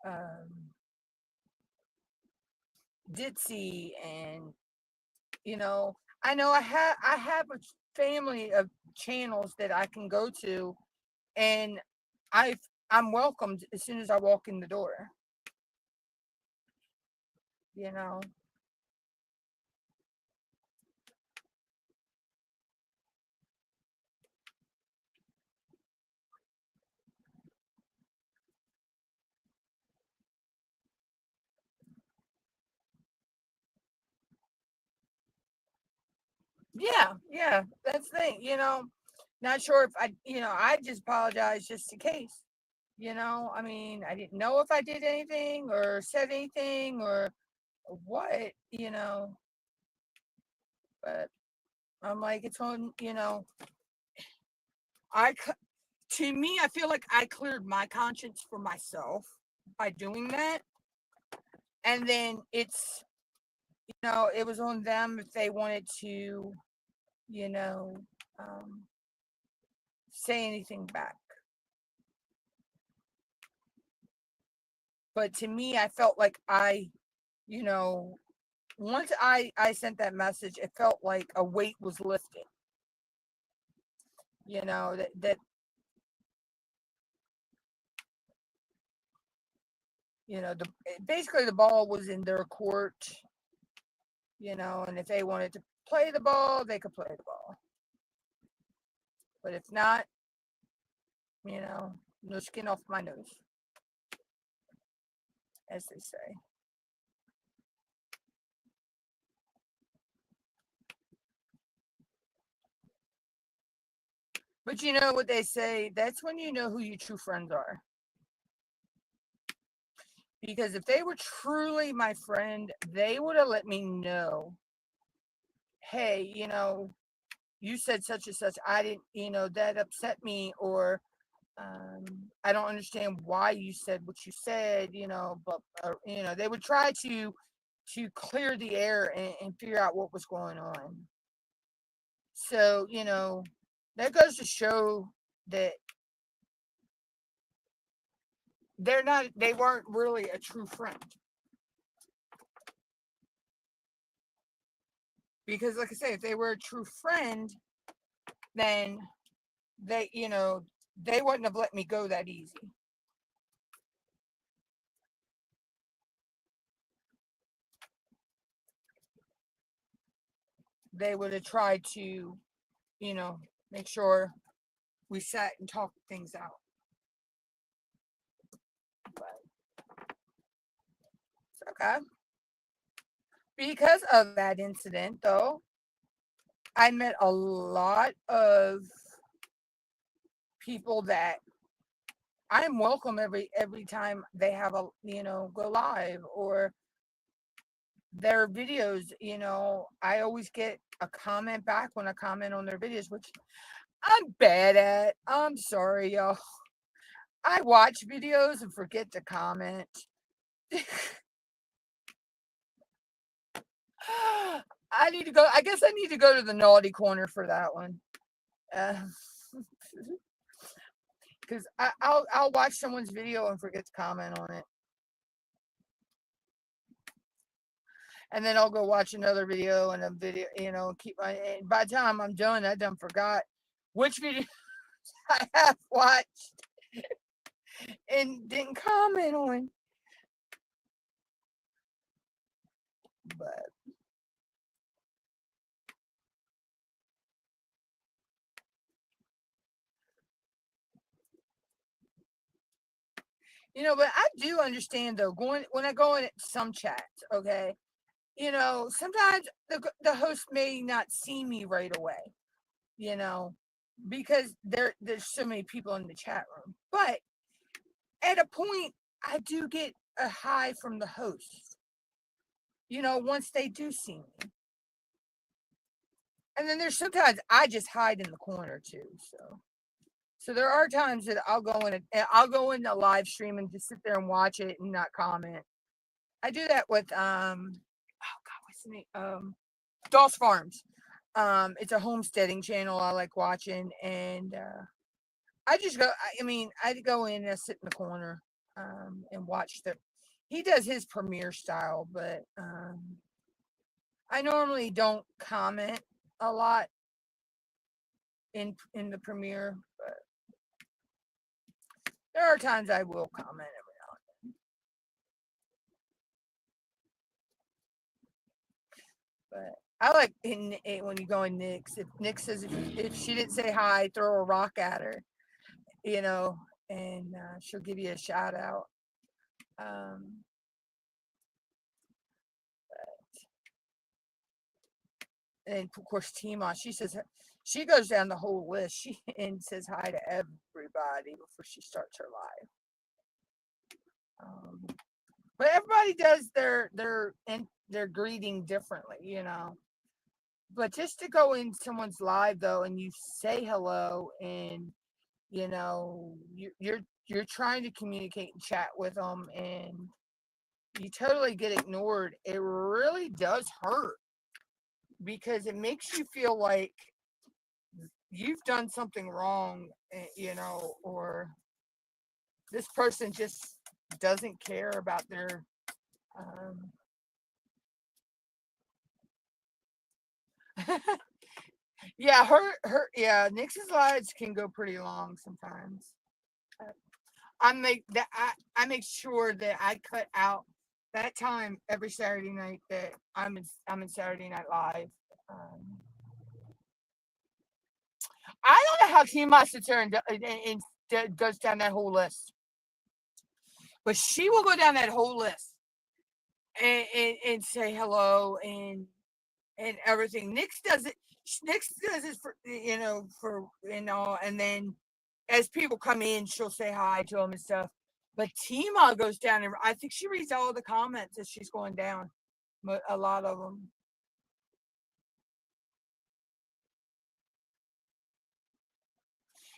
um, Ditzy, and, I know I have a family of channels that I can go to, and I I'm welcomed as soon as I walk in the door, you know. Yeah, yeah, that's the thing, Not sure if I just apologize just in case. I mean, I didn't know if I did anything or said anything or what, but I'm like, it's on, I, to me, I feel like I cleared my conscience for myself by doing that. And then it was on them if they wanted to, you know, say anything back. But to me, I felt like you know, once I sent that message, it felt like a weight was lifted. That basically the ball was in their court. And if they wanted to play the ball, they could play the ball. But if not, no skin off my nose, as they say. But you know what they say? That's when you know who your true friends are. Because if they were truly my friend, they would have let me know, hey, you said such and such. I didn't, that upset me, or I don't understand why you said what you said, but, they would try to clear the air and figure out what was going on. So, that goes to show that they weren't really a true friend. Because like I say, if they were a true friend, then they wouldn't have let me go that easy. They would have tried to make sure we sat and talked things out. But it's okay. Because of that incident, though, I met a lot of people that I'm welcome every time they have a go live or their videos. I always get a comment back when I comment on their videos, which I'm bad at. I'm sorry, y'all. I watch videos and forget to comment. I need to go. I guess I need to go to the naughty corner for that one. Because I'll watch someone's video and forget to comment on it. And then I'll go watch another video and a video, keep my, by the time I'm done, I done forgot which video I have watched and didn't comment on. But but I do understand though, when I go in some chats, okay, sometimes the host may not see me right away, because there's so many people in the chat room. But at a point, I do get a hi from the host, once they do see me. And then there's sometimes I just hide in the corner too. So there are times that I'll go in a live stream and just sit there and watch it and not comment. I do that with oh god, what's the name? Doss Farms. It's a homesteading channel I like watching, and I just go. I go in and I sit in the corner and watch he does his premiere style, but I normally don't comment a lot in the premiere, but there are times I will comment every now and then. But I like when you go in Nick's. If Nick says if she didn't say hi, throw a rock at her, and she'll give you a shout out. And of course, Tima, she says she goes down the whole list. And says hi to everybody before she starts her live. But everybody does their greeting differently, But just to go in someone's live though, and you say hello, and you're trying to communicate and chat with them, and you totally get ignored. It really does hurt, because it makes you feel like you've done something wrong, or this person just doesn't care about their, um, yeah, yeah, Nix's lives can go pretty long sometimes. Uh, I make sure that I cut out that time every Saturday night that I'm in Saturday Night Live. Um, I don't know how Kima sits there and goes down that whole list, but she will go down that whole list and say hello and everything. Nix does it. Nix does it and then as people come in, she'll say hi to them and stuff. But Tima goes down and I think she reads all the comments as she's going down, but a lot of them.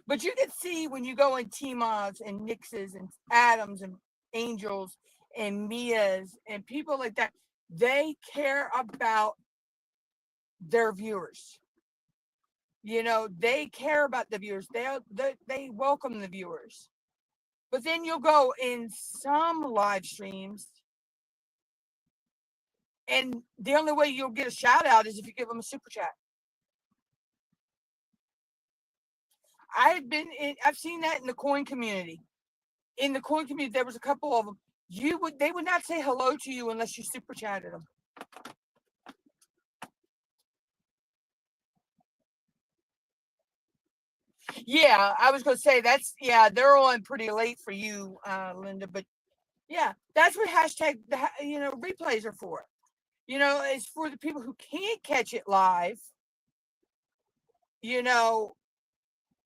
But you can see when you go in Tima's and Nix's and Adams and Angels and Mia's and people like that, they care about their viewers. They care about the viewers. They welcome the viewers. But then you'll go in some live streams, and the only way you'll get a shout out is if you give them a super chat. I've seen that in the coin community. In the coin community, there was a couple of them. They would not say hello to you unless you super chatted them. Yeah, I was gonna say they're on pretty late for you, Linda. But yeah, that's what hashtag replays are for. It's for the people who can't catch it live.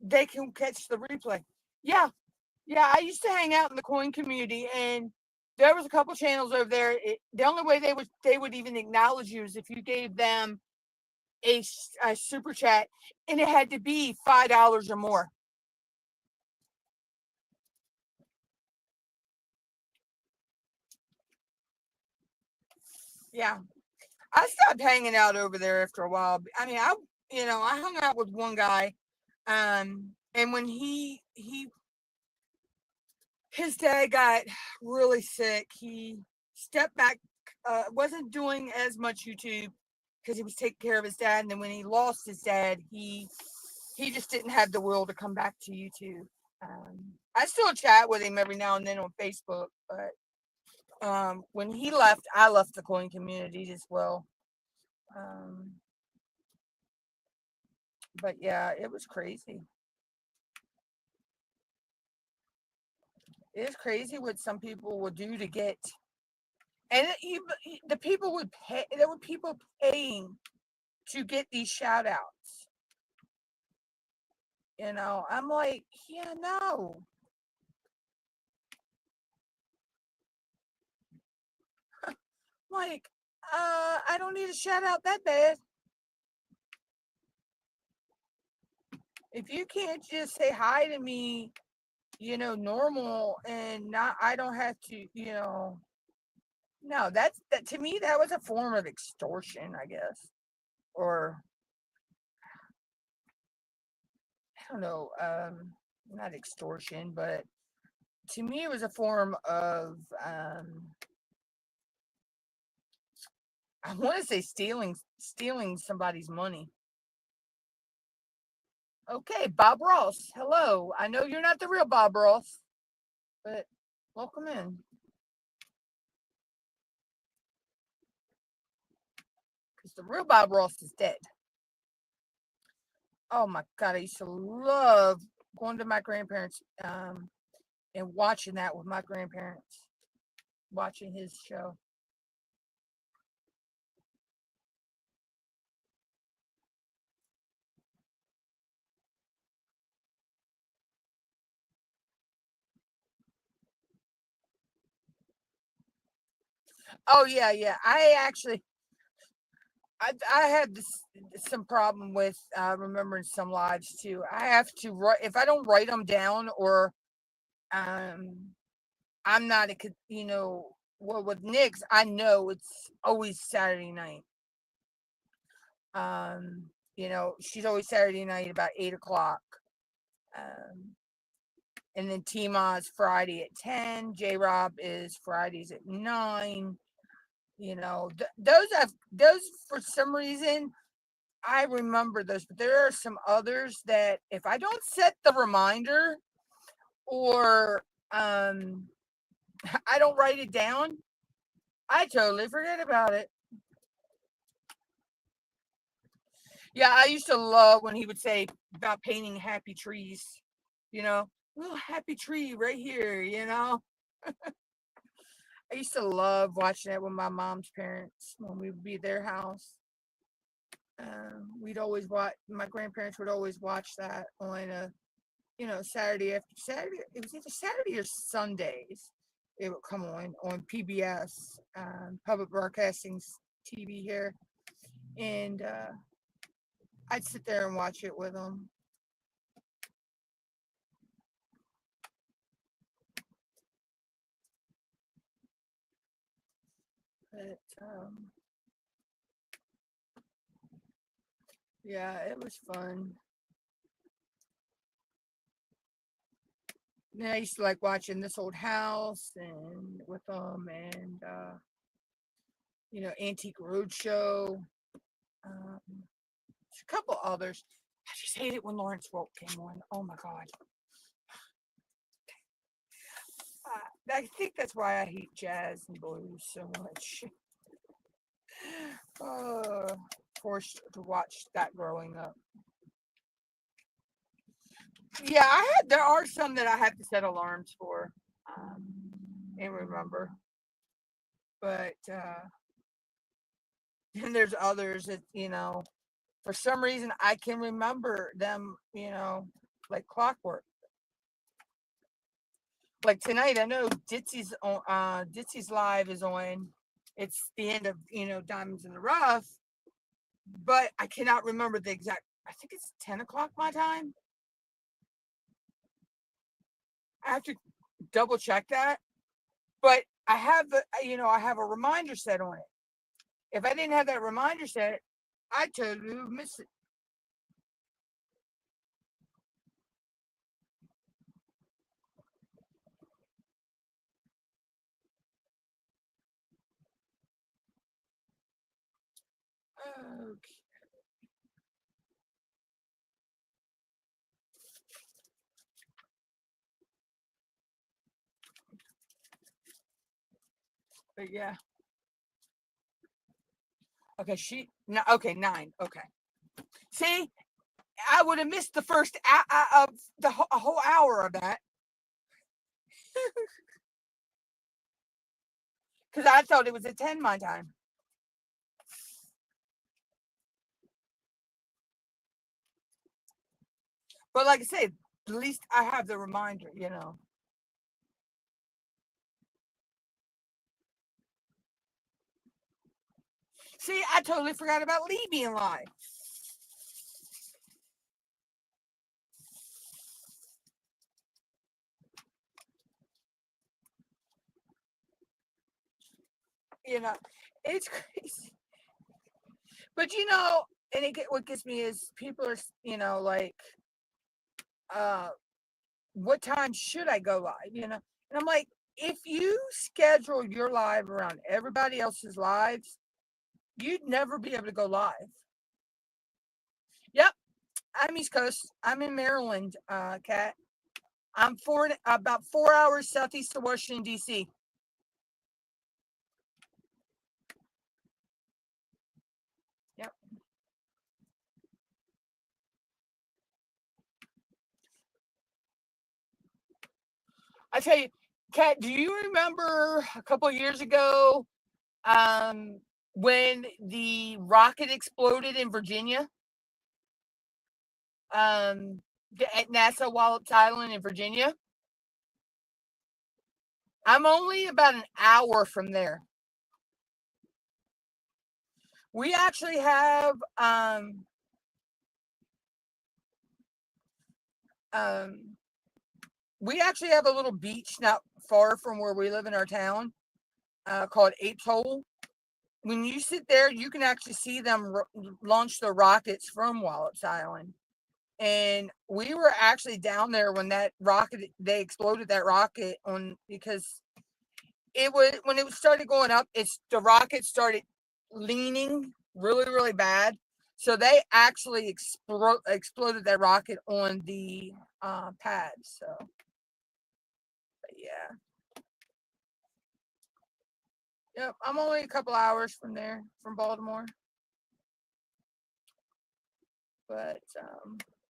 They can catch the replay. Yeah, yeah. I used to hang out in the coin community, and there was a couple channels over there. The only way they would even acknowledge you is if you gave them a super chat, and it had to be $5 or more. Yeah, I stopped hanging out over there after a while. I mean, I hung out with one guy, and when his dad got really sick, he stepped back, wasn't doing as much YouTube because he was taking care of his dad. And then when he lost his dad, he just didn't have the will to come back to YouTube. I still chat with him every now and then on Facebook, but when he left, I left the coin community as well. But yeah, it was crazy. It is crazy what some people will do to get, and the people would pay. There were people paying to get these shout outs. I'm like, yeah, no. Like, I don't need a shout out that bad. If you can't just say hi to me, normal, and not, I don't have to, no, that to me, that was a form of extortion, I guess. Or, I don't know, not extortion, but to me, it was a form of, I want to say stealing somebody's money. Okay, Bob Ross. Hello. I know you're not the real Bob Ross, but welcome in. Because the real Bob Ross is dead. Oh my God, I used to love going to my grandparents and watching that with my grandparents, watching his show. Oh yeah, yeah. I had some problem with remembering some lives too. I have to write if I don't write them down, or um, I'm not a well, with Nick's, I know it's always Saturday night. Um, You know, she's always Saturday night about 8 o'clock. Um, and then T-Ma's Friday at 10. J-Rob is Fridays at 9. You know, those for some reason I remember those, but there are some others that if I don't set the reminder or I don't write it down, I totally forget about it. Yeah, I used to love when he would say about painting happy trees, you know, little happy tree right here, you know. I used to love watching that with my mom's parents when we would be at their house. We'd always watch, my grandparents would always watch that on a, you know, Saturday after Saturday. It was either Saturday or Sundays. It would come on PBS, Public Broadcasting TV here. And I'd sit there and watch it with them. But yeah, it was fun. And I used to like watching This Old House and with them, and you know, Antique Roadshow. There's a couple others. I just hate it when Lawrence Welk came on. Oh my god. I think that's why I hate jazz and blues so much. Forced to watch that growing up. Yeah, there are some that I have to set alarms for and remember. But and there's others that, you know, for some reason I can remember them, you know, like clockwork. Like tonight, I know Ditsy's live is on. It's the end of, you know, Diamonds in the Rough, but I cannot remember the exact. I think it's 10 o'clock my time. I have to double check that, but I have you know, I have a reminder set on it. If I didn't have that reminder set, I totally would miss it. Okay. But yeah. Okay, no, okay, 9. Okay. See, I would have missed the first of a whole hour of that because I thought it was at 10 my time. But like I said, at least I have the reminder, you know. See, I totally forgot about Lee being live. You know, it's crazy. But you know, and what gets me is people are, you know, like, uh, what time should I go live? You know, and I'm like, if you schedule your live around everybody else's lives, you'd never be able to go live. Yep, I'm East Coast. I'm in Maryland, Kat. I'm about 4 hours southeast of Washington, D.C. Yep. I tell you, Kat, do you remember a couple of years ago when the rocket exploded in Virginia? At NASA Wallops Island in Virginia? I'm only about an hour from there. We actually have we actually have a little beach not far from where we live in our town, called Apes Hole. when you sit there, you can actually see them launch the rockets from Wallops Island. And we were actually down there when they exploded that rocket on, because it was, when it started going up, the rocket started leaning really, really bad. So they actually exploded that rocket on the pad. So, but yeah. Yep, I'm only a couple hours from there, from Baltimore. But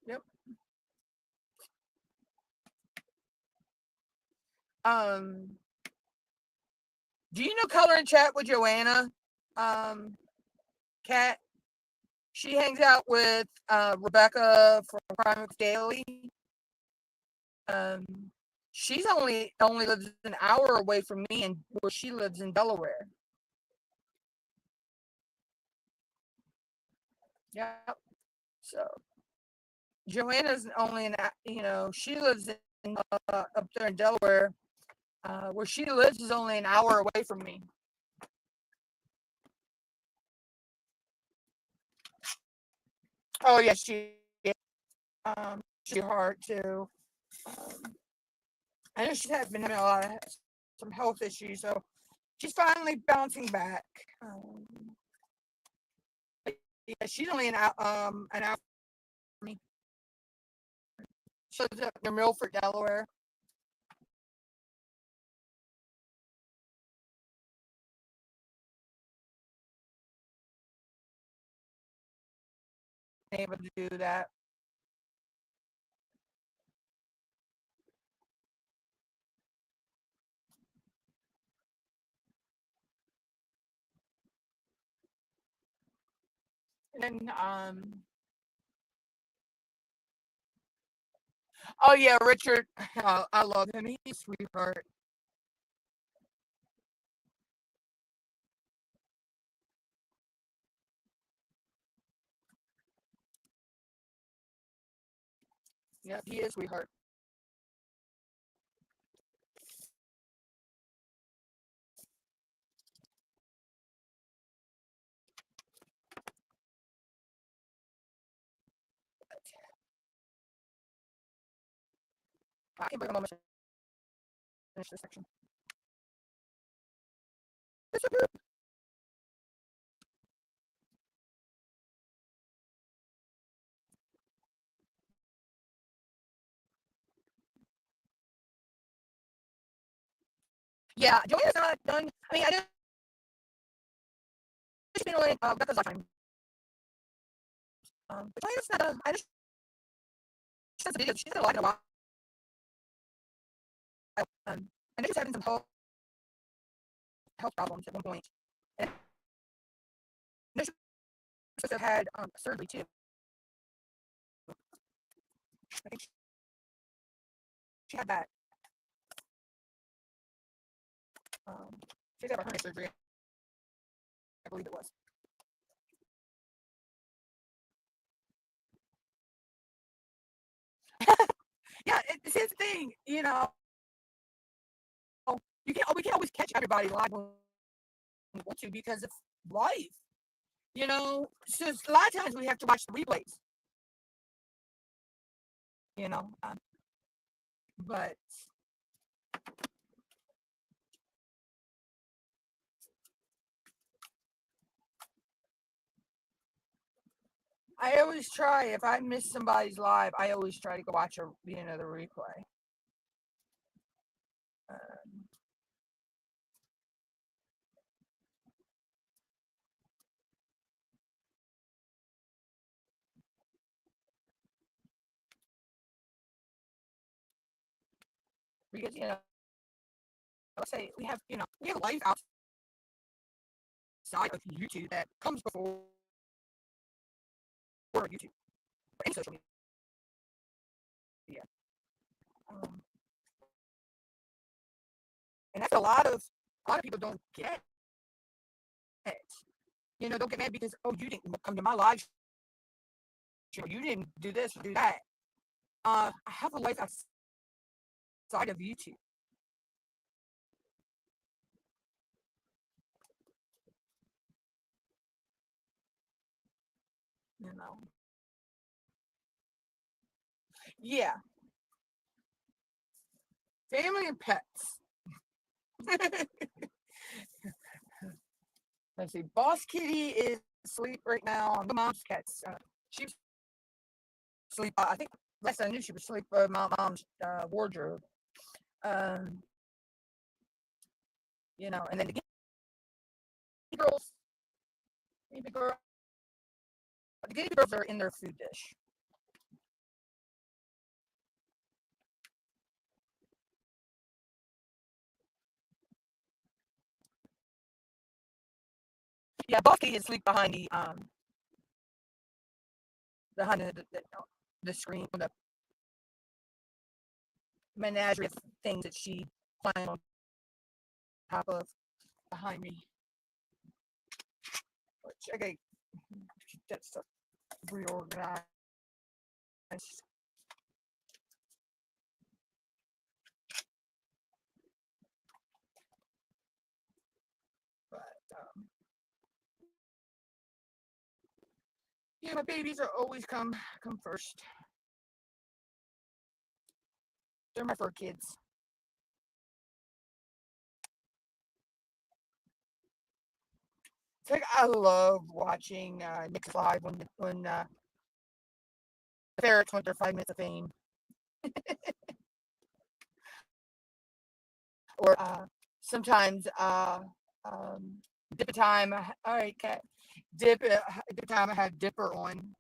yep. Um, do you know Color and Chat with Joanna? Cat. She hangs out with Rebecca from Prime Daily. Um, she's only lives an hour away from me, and where she lives in Delaware. Yep. So Joanna's only she lives in up there in Delaware. Where she lives is only an hour away from me. Oh yeah, she's hard too. Um, I know she's been having a lot of some health issues, so she's finally bouncing back. Yeah, she's only an hour from me. She lives up near Milford, Delaware. Able to do that. And oh yeah, Richard. I love him. He's a sweetheart. Yeah, he is a sweetheart. I can bring him on to finish this section. Yeah, Joanna's not done. I mean, I just been on Becca's lifetime. But Joanna's not done. I just she does a video. She's been alive in a while. I know she's having some health problems at one point. And I know she must have had surgery too. I think she had that. She had her hernia surgery. I believe it was. Yeah, it's his thing. We can always catch everybody live when we want to because it's life. So a lot of times we have to watch the replays. You know, um, but I always try, if I miss somebody's live, I always try to go watch the replay. Um, because let's say we have life outside of YouTube that comes before YouTube or any social media. Um, and that's a lot of people don't get it. Don't get mad because, oh, you didn't come to my live show, you didn't do this or do that. I have a life outside of YouTube. you know. Yeah, family and pets. Let's see. Boss Kitty is asleep right now. My mom's cat's. She's asleep. I think last I knew she was asleep. My mom's wardrobe. Um, and then the girls, the girl, the guinea girls are in their food dish. Yeah, Boss Kitty is asleep behind the screen, the menagerie of things that she climbed on top of behind me. Which I gotta keep that stuff reorganized. But yeah, my babies are always come first. They're my fur kids. It's like I love watching Nick's live when the ferrets went their 5 minutes of fame, or sometimes dip time. All right, cat. Dip time. I have Dipper on,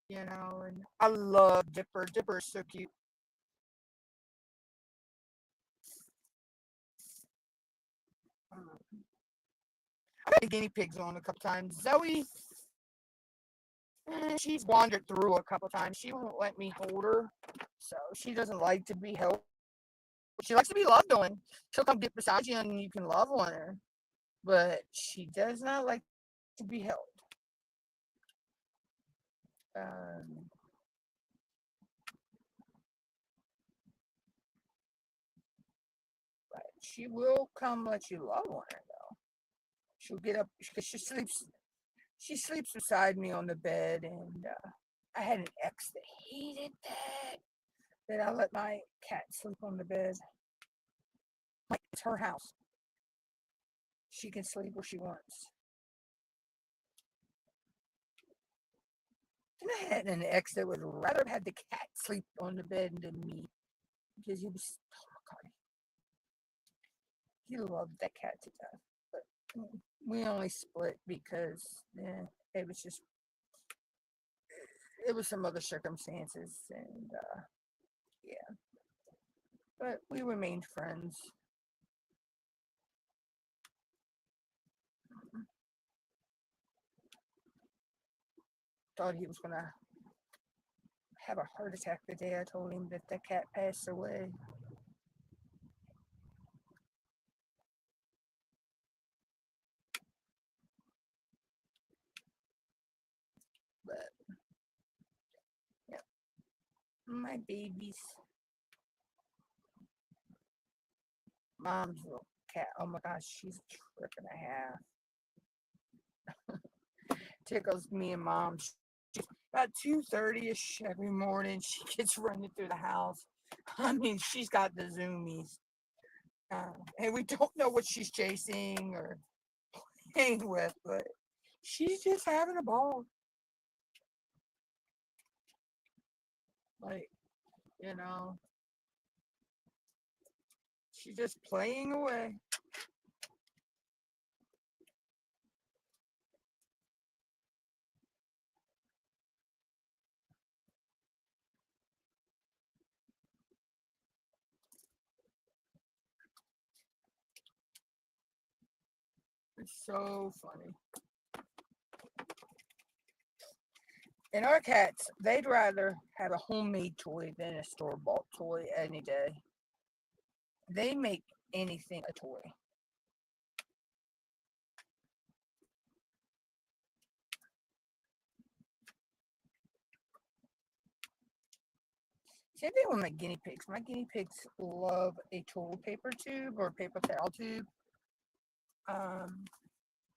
and I love Dipper. Dipper is so cute. I've had the guinea pigs on a couple times. Zoe, she's wandered through a couple times. She won't let me hold her, so she doesn't like to be held. She likes to be loved on. She'll come get beside you and you can love on her, but she does not like to be held. Um, but she will come let you love on her though. She'll get up because she sleeps. She sleeps beside me on the bed, and I had an ex that hated that. That I let my cat sleep on the bed. Like it's her house. She can sleep where she wants. And I had an ex that would rather have had the cat sleep on the bed than me because he was, oh my God, he loved that cat to death. But we only split because it was just, it was some other circumstances. And yeah, but we remained friends. Thought he was going to have a heart attack the day I told him that the cat passed away. But yeah, my babies. Mom's little cat. Oh my gosh, she's a trip and a half. Tickles me and mom. She's about 2:30ish every morning. She gets running through the house. I mean, she's got the zoomies. And we don't know what she's chasing or playing with, but she's just having a ball. Like, you know, she's just playing away. It's so funny. And our cats, they'd rather have a homemade toy than a store bought toy any day. They make anything a toy. Same thing with my guinea pigs. My guinea pigs love a toilet paper tube or paper towel tube um,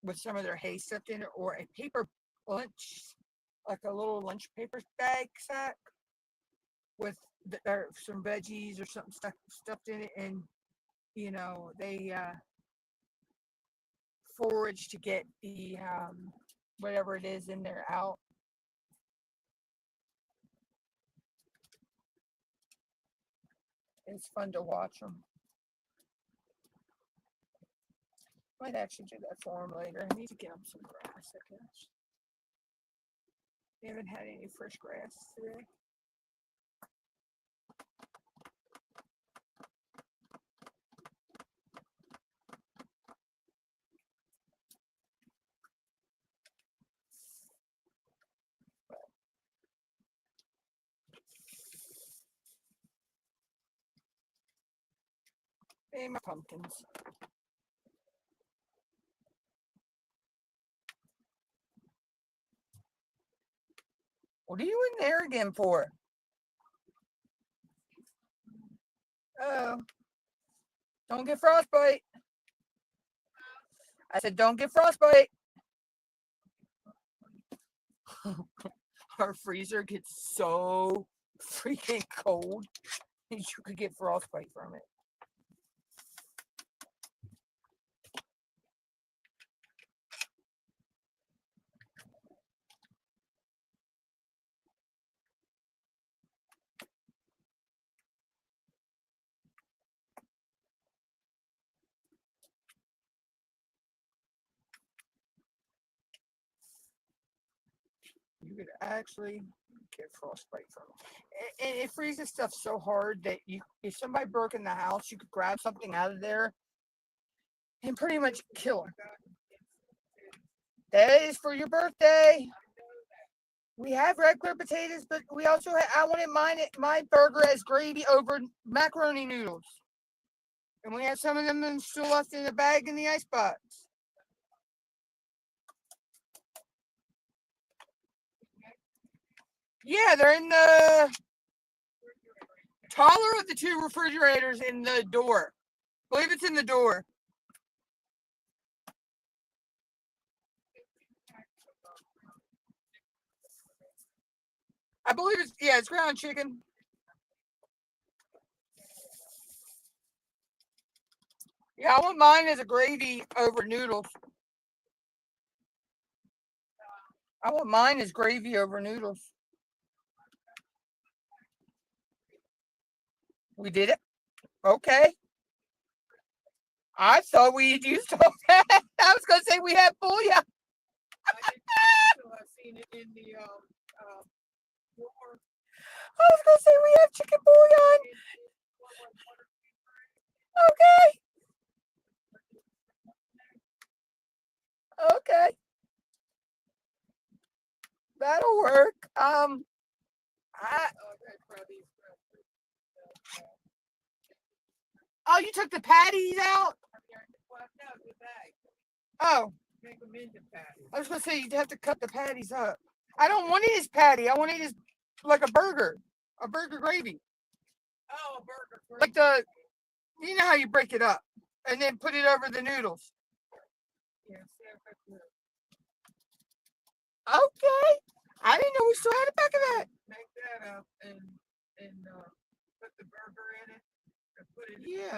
with some of their hay stuffed in it, or a paper punch like a little lunch paper bag sack with some veggies or something stuffed in it, and you know they forage to get the whatever it is in there out. It's fun to watch them. Might actually do that for them later. I need to get them some grass, I guess. We haven't had any fresh grass today. Hey, my pumpkins. What are you in there again for? Oh, don't get frostbite. I said, don't get frostbite. Our freezer gets so freaking cold, you could get frostbite from it. You could actually get frostbite from it. And it freezes stuff so hard that if somebody broke in the house, you could grab something out of there and pretty much kill them. That is for your birthday. We have regular potatoes, but we also I wanted my burger as gravy over macaroni noodles. And we have some of them still left in the bag in the icebox. Yeah, they're in the taller of the two refrigerators in the door. I believe it's in the door. I believe it's ground chicken. Yeah, I want mine as a gravy over noodles. I want mine as gravy over noodles. We did it. Okay. I thought we had used all that. I was going to say we had bouillon. I've seen it in the I was going to say we have chicken bouillon. Okay. Okay. That'll work. Oh, you took the patties out? Oh. I was going to say you'd have to cut the patties up. I don't want it as patty. I want it as like a burger gravy. Oh, a burger gravy. Like you know how you break it up and then put it over the noodles. Yes, okay. I didn't know we still had a pack of that. Make that up and put the burger in it and put it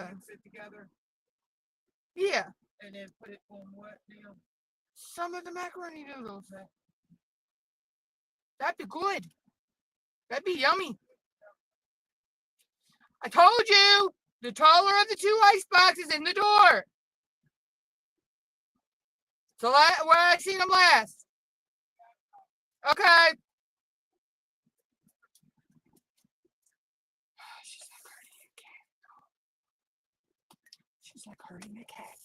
and sit together. Yeah. And then put it on what, Neil? Some of the macaroni noodles. That'd be good. That'd be yummy. I told you, the taller of the two ice boxes in the door. So where I seen them last. Okay. She's like hurting a cat.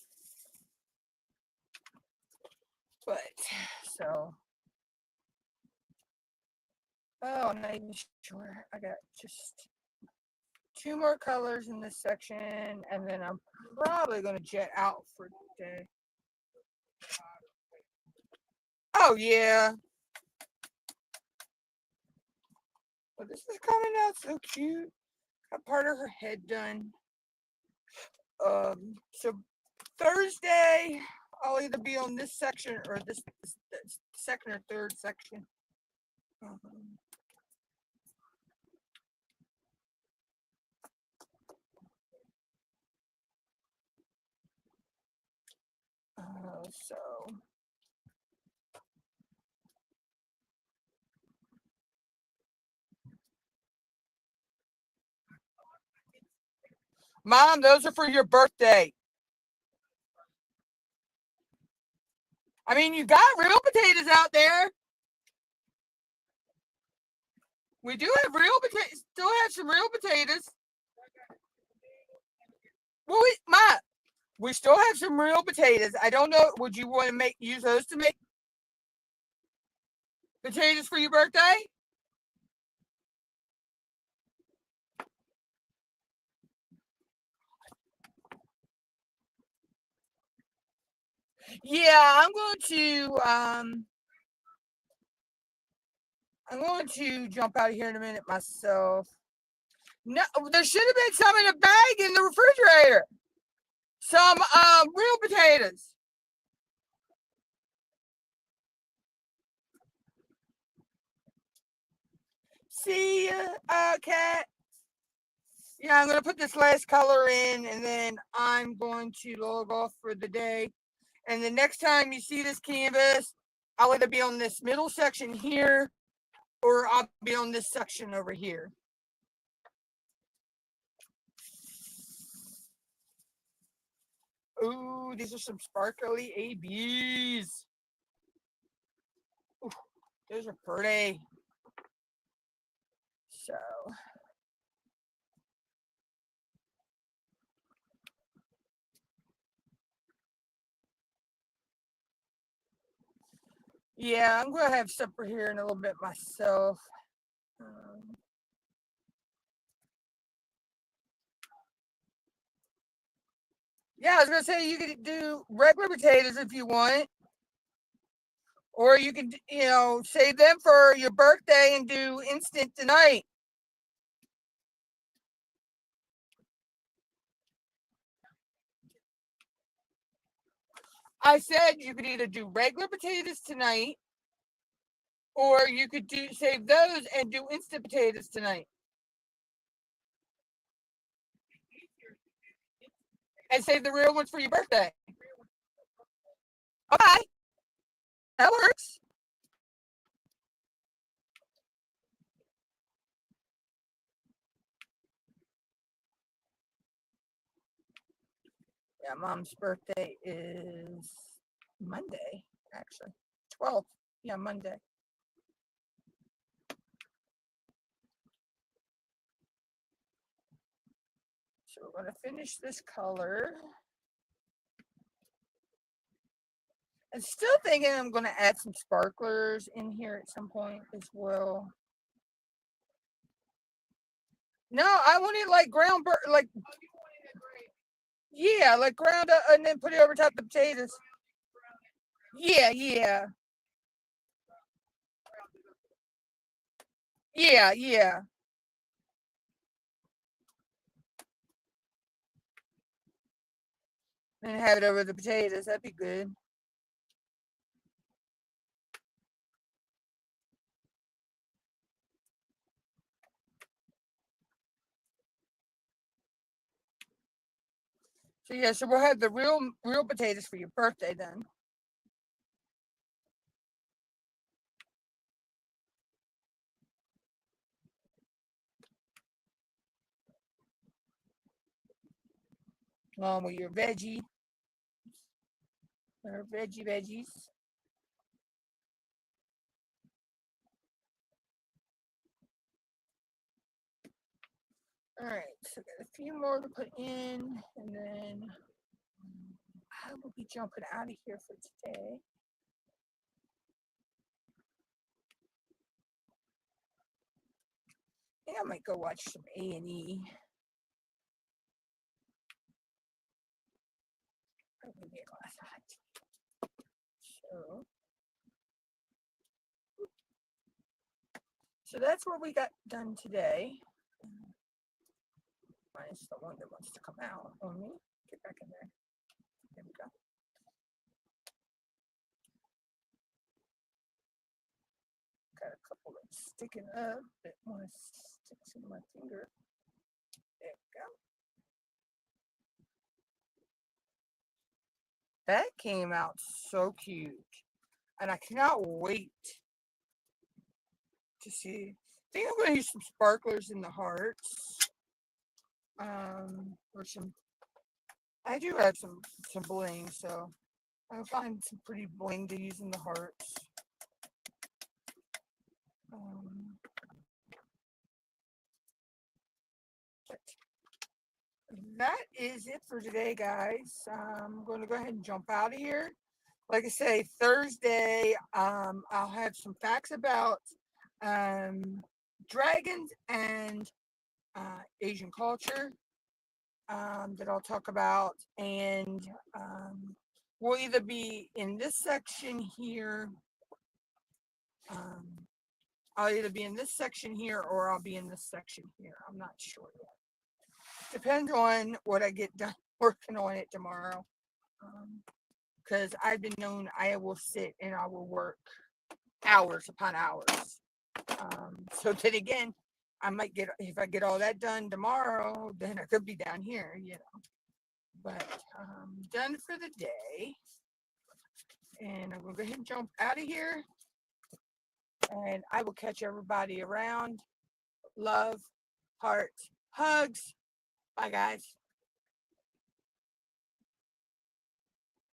But so. Oh, I'm not even sure. I got just 2 more colors in this section, and then I'm probably going to jet out for the day. Oh, yeah. But this is coming out so cute. Got part of her head done. So Thursday, I'll either be on this section or this second or third section. So Mom, those are for your birthday. I mean, you got real potatoes out there. We do have real potatoes. Still have some real potatoes. Well, we still have some real potatoes. I don't know. Would you want to use those to make potatoes for your birthday? Yeah, I'm going to jump out of here in a minute myself. No, there should have been some in a bag in the refrigerator. Some real potatoes. See ya, Cat. Yeah, I'm going to put this last color in, and then I'm going to log off for the day. And the next time you see this canvas, I'll either be on this middle section here, or I'll be on this section over here. Ooh, these are some sparkly ABs. Ooh, those are pretty. So yeah, I'm gonna have supper here in a little bit myself. Yeah, I was gonna say you could do regular potatoes if you want, or you could, save them for your birthday and do instant tonight. I said you could either do regular potatoes tonight, or you could save those and do instant potatoes tonight. And save the real ones for your birthday. Okay. That works. Yeah, Mom's birthday is Monday, actually. 12th. Yeah, Monday. So we're going to finish this color. I'm still thinking I'm going to add some sparklers in here at some point as well. No, I want it like ground, like, yeah, like ground up and then put it over top of the potatoes. Yeah, yeah. Yeah, yeah. And have it over the potatoes. That'd be good. So yeah, so we'll have the real potatoes for your birthday then. Along with your veggies. Or veggies. All right, so got a few more to put in, and then I will be jumping out of here for today. I think I might go watch some A&E. So that's what we got done today. Minus the one that wants to come out on me. Get back in there. There we go. Got a couple Hold it sticking up. It want to stick to my finger. There we go. That came out so cute. And I cannot wait to see. I think I'm going to use some sparklers in the hearts. Or some. I do have some bling, so I'll find some pretty bling to use in the hearts. But that is it for today, guys. I'm going to go ahead and jump out of here. Like I say, Thursday, I'll have some facts about dragons and Asian culture that I'll talk about, and we'll either be in this section here. I'll either be in this section here or I'll be in this section here. I'm not sure yet. Depends on what I get done working on it tomorrow. Because I've been known I will sit and I will work hours upon hours. So then again, I might get, if I get all that done tomorrow, then I could be down here, you know. But done for the day. And I'm going to go ahead and jump out of here. And I will catch everybody around. Love, heart, hugs. Bye, guys.